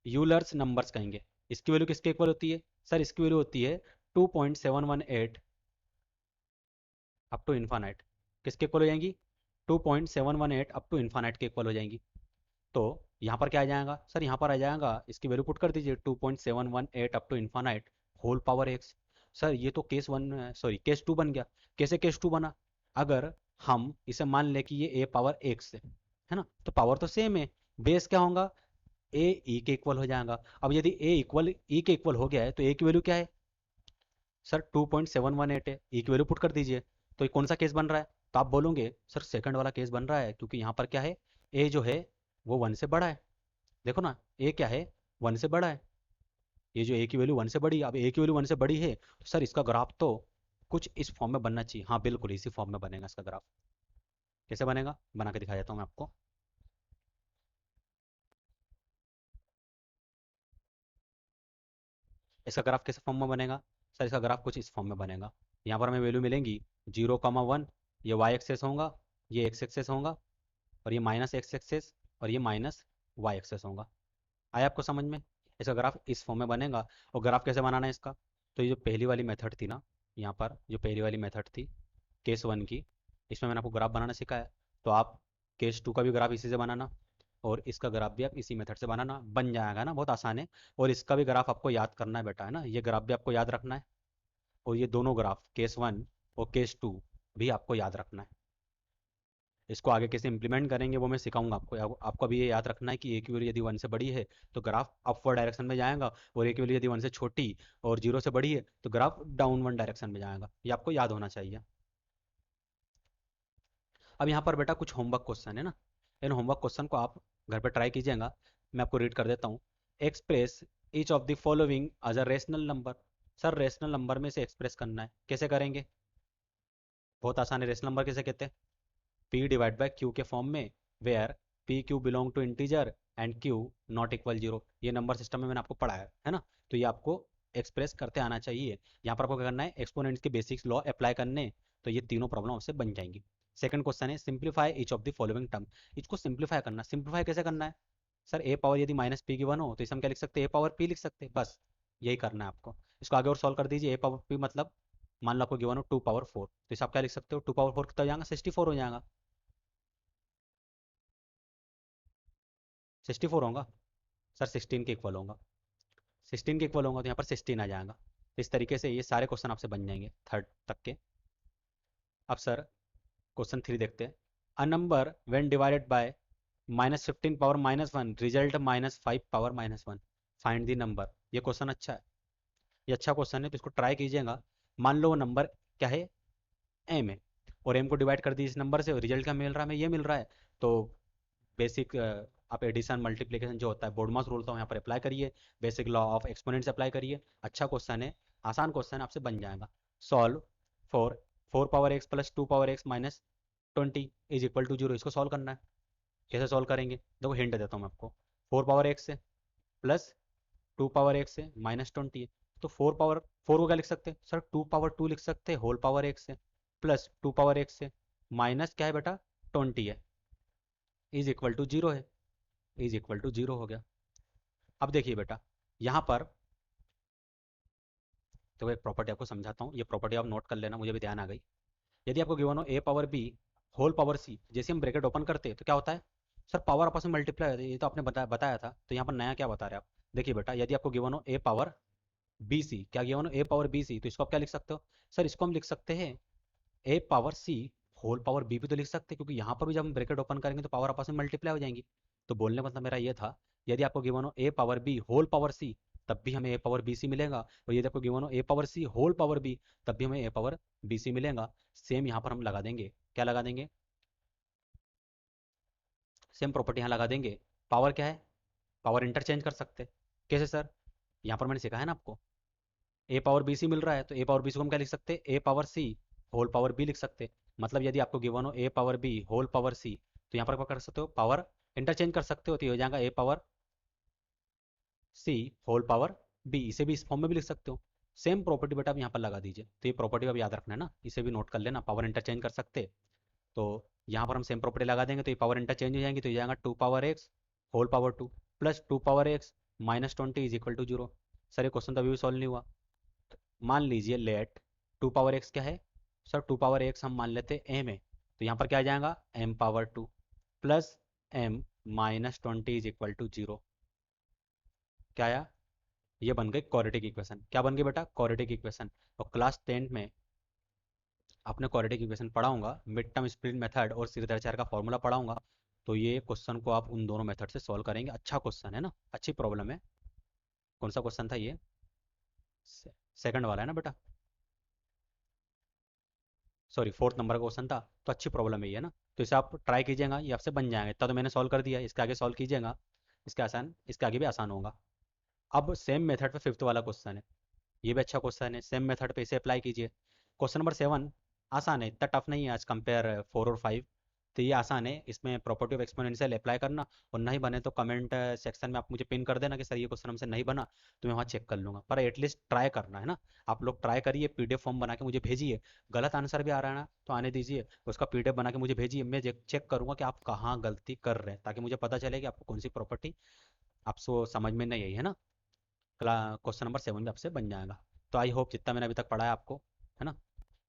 यूलर्स नंबर्स कहेंगे। इसकी वैल्यू किसके इक्वल होती है सर, इसकी वैल्यू होती है 2.718 अप टू इन्फानाइट। किसके इक्वल हो जाएंगी, 2.718 अप टू इन्फानाइट के इक्वल हो जाएंगी। तो यहाँ पर क्या आ जाएगा सर, यहाँ पर आ जाएगा, इसकी वैल्यू पुट कर दीजिए 2.718 up to infinite whole power x. Sir ये तो case one, sorry case two बन गया। कैसे केस टू बना, अगर हम इसे मान ले कि ये ए पावर एक्स है ना, तो पावर तो सेम है, बेस क्या होगा, ए ई के इक्वल हो जाएगा। अब यदि ए इक्वल ई के इक्वल हो गया है तो ए की वैल्यू क्या है सर, 2.718 है, ई की वैल्यू पुट कर दीजिए। तो ये कौन सा केस बन रहा है, तो आप बोलोगे सर सेकंड वाला केस बन रहा है, क्योंकि यहाँ पर क्या है, ए जो है वो वन से बड़ा है। देखो ना, ए क्या है, वन से बड़ा है। ये जो ए की वैल्यू वन से बड़ी, अब ए की वैल्यू वन से बड़ी है तो सर इसका ग्राफ तो कुछ इस फॉर्म में बनना चाहिए। हाँ बिल्कुल इसी फॉर्म में बनेगा इसका ग्राफ। कैसे बनेगा, बना के दिखा देता हूँ मैं आपको। इसका ग्राफ कैसे फॉर्म में बनेगा सर, इसका ग्राफ कुछ इस फॉर्म में बनेगा। यहाँ पर हमें वैल्यू मिलेंगी 0,1, ये वाई एक्सेस होगा, ये एक्स एक्सेस होगा, और ये माइनस एक्स एक्सेस, और ये माइनस वाई एक्सेस होगा। आया आपको समझ में, इसका ग्राफ इस फॉर्म में बनेगा। और ग्राफ कैसे बनाना है इसका, तो ये जो पहली वाली मेथड थी ना, यहाँ पर जो पहली वाली मेथड थी केस वन की, इसमें मैंने आपको ग्राफ बनाना सिखाया, तो आप केस टू का भी ग्राफ इसी से बनाना, और इसका ग्राफ भी आप इसी मेथड से बनाना, बन जाएगा ना, बहुत आसान है। और इसका भी ग्राफ आपको याद करना है बेटा, है ना, ये ग्राफ भी आपको याद रखना है, और ये दोनों ग्राफ केस वन और केस टू भी आपको याद रखना है। इसको आगे कैसे इंप्लीमेंट करेंगे वो मैं सिखाऊंगा आपको। आपको अभी ये याद रखना है कि ए की वैल्यू यदि वन से बड़ी है तो ग्राफ अपवर्ड डायरेक्शन में जाएगा, और ए की वैल्यू यदि वन से छोटी और जीरो से बड़ी है तो ग्राफ डाउनवर्ड डायरेक्शन में जाएगा, ये आपको याद होना चाहिए। अब यहाँ पर बेटा कुछ होमवर्क क्वेश्चन है ना, इन होमवर्क क्वेश्चन को आप घर पर ट्राई कीजिएगा। मैं आपको रीड कर देता हूँ। Express each of the following as a rational number. Sir rational number में से एक्सप्रेस करना है, कैसे करेंगे, बहुत आसान है। रेशनल नंबर किसे कहते हैं, p डिवाइड बाय q के फॉर्म में, where p q belong to integer and q not equal zero. ये नंबर सिस्टम में मैंने आपको पढ़ाया है ना, तो ये आपको एक्सप्रेस करते आना चाहिए। यहाँ पर आपको क्या करना है, एक्सपोनेंट्स के बेसिक्स लॉ अप्लाई करने, तो ये तीनों प्रॉब्लम आपसे बन जाएंगी। सेकंड क्वेश्चन है simplify each of the following term. इसको सिंप्लीफाई करना, सिंप्लीफाई कैसे करना है, सर ए पावर यदि माइनस पी गिवन हो तो इसे हम क्या लिख सकते हैं, ए पावर पी लिख सकते हैं, बस यही करना है आपको। इसको आगे और सॉल्व कर दीजिए। ए पावर पी मतलब मान लो आपको गिवन हो 2 पावर 4, तो इसे आप क्या लिख सकते हो, 2 पावर 4 कितना हो जाएगा, 64 हो जाएगा। 64 होगा सर, 16 के इक्वल होगा। 16 के इक्वल होगा तो यहाँ पर 16 आ जाएगा। तो इस तरीके से ये सारे क्वेश्चन आपसे बन जाएंगे थर्ड तक के। अब सर क्वेश्चन 3 देखते हैं। A number when divided by -15 power -1 result -5 power, find the number. ये क्वेश्चन अच्छा है, ये अच्छा क्वेश्चन है, तो इसको ट्राई कीजिएगा। मान लो वो नंबर क्या है, एम है, और एम को डिवाइड कर दीजिए इस नंबर से, और रिजल्ट क्या मिल रहा है, हमें ये मिल रहा है। तो बेसिक आप एडिशन मल्टीप्लिकेशन जो होता है, बोर्डमास रूल, तो यहाँ पर अप्लाई करिए, basic law of exponents apply करिए। अच्छा क्वेश्चन है, आसान क्वेश्चन आपसे बन जाएगा। Solve for 4 power x plus 2 power x minus 20 is equal to 0। इसको सॉल्व करना है। कैसे सॉल्व करेंगे, देखो हिंट देता हूँ मैं आपको। 4 पावर x से प्लस 2 पावर x से -20 है, तो 4 को क्या लिख सकते हैं सर, 2 पावर 2 लिख सकते हैं होल पावर x से, प्लस 2 पावर x से माइनस क्या है बेटा 20 है, इज इक्वल टू 0 है, इज इक्वल टू 0 हो गया। अब देखिए बेटा, यहाँ पर तो एक प्रॉपर्टी आपको समझाता हूँ, ये प्रॉपर्टी आप नोट कर लेना, मुझे भी ध्यान आ गई। यदि आपको गिवन हो a power b whole power c, जैसे हम ब्रैकेट ओपन करते हैं तो क्या होता है सर, पावर आपस में मल्टीप्लाई होती है, ये तो आपने बताया था। तो यहाँ पर नया क्या बता रहे हैं आप, देखिए बेटा, यदि आपको गिवन हो a पावर बी सी, क्या गिवन हो a पावर बी सी, तो इसको आप क्या लिख सकते हो सर, इसको हम लिख सकते हैं a power c whole power b भी तो लिख सकते हैं, क्योंकि यहाँ पर भी जब हम ब्रैकेट ओपन करेंगे तो पावर आपस में मल्टीप्लाई हो जाएंगी। तो बोलने का मतलब मेरा ये था, यदि आपको गिवन हो a power b whole power c, तब भी हमें a पावर बी सी मिलेगा, और यदि आपको गिवन हो a power c whole power b, तब भी हमें a पावर बी सी मिलेगा। सेम यहाँ पर हम लगा देंगे, क्या लगा देंगे, सेम प्रॉपर्टी यहाँ लगा देंगे। पावर क्या है, पावर इंटरचेंज कर सकते हैं। कैसे सर, यहाँ पर मैंने सिखाया ना आपको, ए पावर बी सी मिल रहा है, तो ए पावर बी सी को हम क्या लिख सकते हैं, ए पावर सी होल पावर बी लिख सकते हैं। मतलब यदि आपको गिवन हो ए पावर बी होल पावर सी, तो यहाँ पर क्या कर सकते हो, पावर इंटरचेंज कर सकते हो, तो ये हो जाएगा A power C whole power B. इसे भी इस फॉर्म में भी लिख सकते हो। सेम प्रॉपर्टी बेटा आप यहाँ पर लगा दीजिए, तो ये प्रॉपर्टी अब याद रखना है ना, इसे भी नोट कर लेना, पावर इंटरचेंज कर सकते हैं। तो यहाँ पर हम सेम प्रॉपर्टी लगा देंगे, तो ये पावर इंटरचेंज हो जाएंगी, तो ये जाएगा 2 power x whole power 2 plus 2 power x -20 is equal to 0। Sir ये क्वेश्चन तो अभी भी सॉल्व नहीं हुआ। मान लीजिए लेट 2 पावर x क्या है सर, 2 पावर x हम मान लेते हैं m है, तो यहाँ पर क्या आ जाएगा m power 2 plus m -20 is equal to 0। क्या आया, ये बन गई क्वाड्रेटिक इक्वेशन। क्या बन गई बेटा, क्वाड्रेटिक इक्वेशन। और क्लास 10 में आपने क्वाड्रेटिक इक्वेशन पढ़ाऊंगा, मिड टर्म स्प्लिट मेथड और श्रीधराचार्य का फॉर्मूला पढ़ाऊंगा, तो ये क्वेश्चन को आप उन दोनों मेथड से सॉल्व करेंगे। अच्छा क्वेश्चन है ना, अच्छी प्रॉब्लम है। कौन सा क्वेश्चन था ये, सेकंड वाला है ना बेटा, सॉरी फोर्थ नंबर का क्वेश्चन था। तो अच्छी प्रॉब्लम है ये ना, तो इसे आप ट्राई कीजिएगा, ये आपसे बन जाएगा। इतना तो मैंने सॉल्व कर दिया, इसके आगे सॉल्व कीजिएगा, इसके आगे भी आसान होगा। अब सेम मेथड पे फिफ्थ वाला क्वेश्चन है, ये भी अच्छा क्वेश्चन है, सेम मेथड पे इसे अप्लाई कीजिए। क्वेश्चन नंबर 7 आसान है, इतना टफ नहीं है आज कंपेयर 4 और 5। तो ये आसान है, इसमें प्रॉपर्टी ऑफ एक्सपोनेंशियल अप्लाई करना, और नहीं बने तो कमेंट सेक्शन में आप मुझे पिन कर देना कि सर ये क्वेश्चन हमसे नहीं बना, तो मैं वहाँ चेक कर लूँगा, पर एटलीस्ट ट्राई करना है ना। आप लोग ट्राई करिए, पीडीएफ फॉर्म बना के मुझे भेजिए। गलत आंसर भी आ रहा है ना तो आने दीजिए, उसका पीडीएफ बना के मुझे भेजिए, मैं चेक करूँगा कि आप कहाँ गलती कर रहे हैं, ताकि मुझे पता चले कि आपको कौन सी प्रॉपर्टी आपको समझ में नहीं आई है ना। क्वेश्चन नंबर 7 भी आपसे बन जाएगा। तो आई होप जितना मैंने अभी तक पढ़ाया आपको, है ना,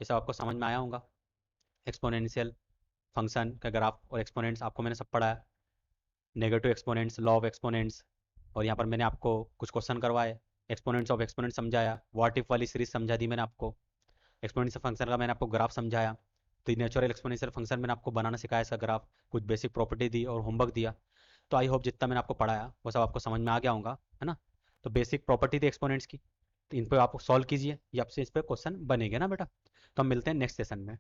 ये सब आपको समझ में आया होगा। एक्सपोनेंशियल फंक्शन का ग्राफ और एक्सपोनेंट्स आपको मैंने सब पढ़ाया, negative exponents, law of exponents, और यहाँ पर मैंने आपको कुछ क्वेश्चन करवाए, एक्सपोनेंट्स ऑफ एक्सपोनेंट्स समझाया, व्हाट इफ वाली सीरीज समझा दी मैंने आपको, एक्सपोनेंशियल फंक्शन का मैंने आपको ग्राफ समझाया। तो नेचुरल एक्सपोनेंशियल फंक्शन मैंने आपको बनाना सिखाया, इसका ग्राफ, कुछ बेसिक प्रॉपर्टी दी और होमवर्क दिया। तो आई होप जितना मैंने आपको पढ़ाया वो सब आपको समझ में आ गया होगा, है ना। तो बेसिक प्रॉपर्टी थी एक्सपोनेंट्स की, तो इन पर आप सॉल्व कीजिए, ये आपसे इस पर क्वेश्चन बनेंगे ना बेटा। तो हम मिलते हैं नेक्स्ट सेशन में।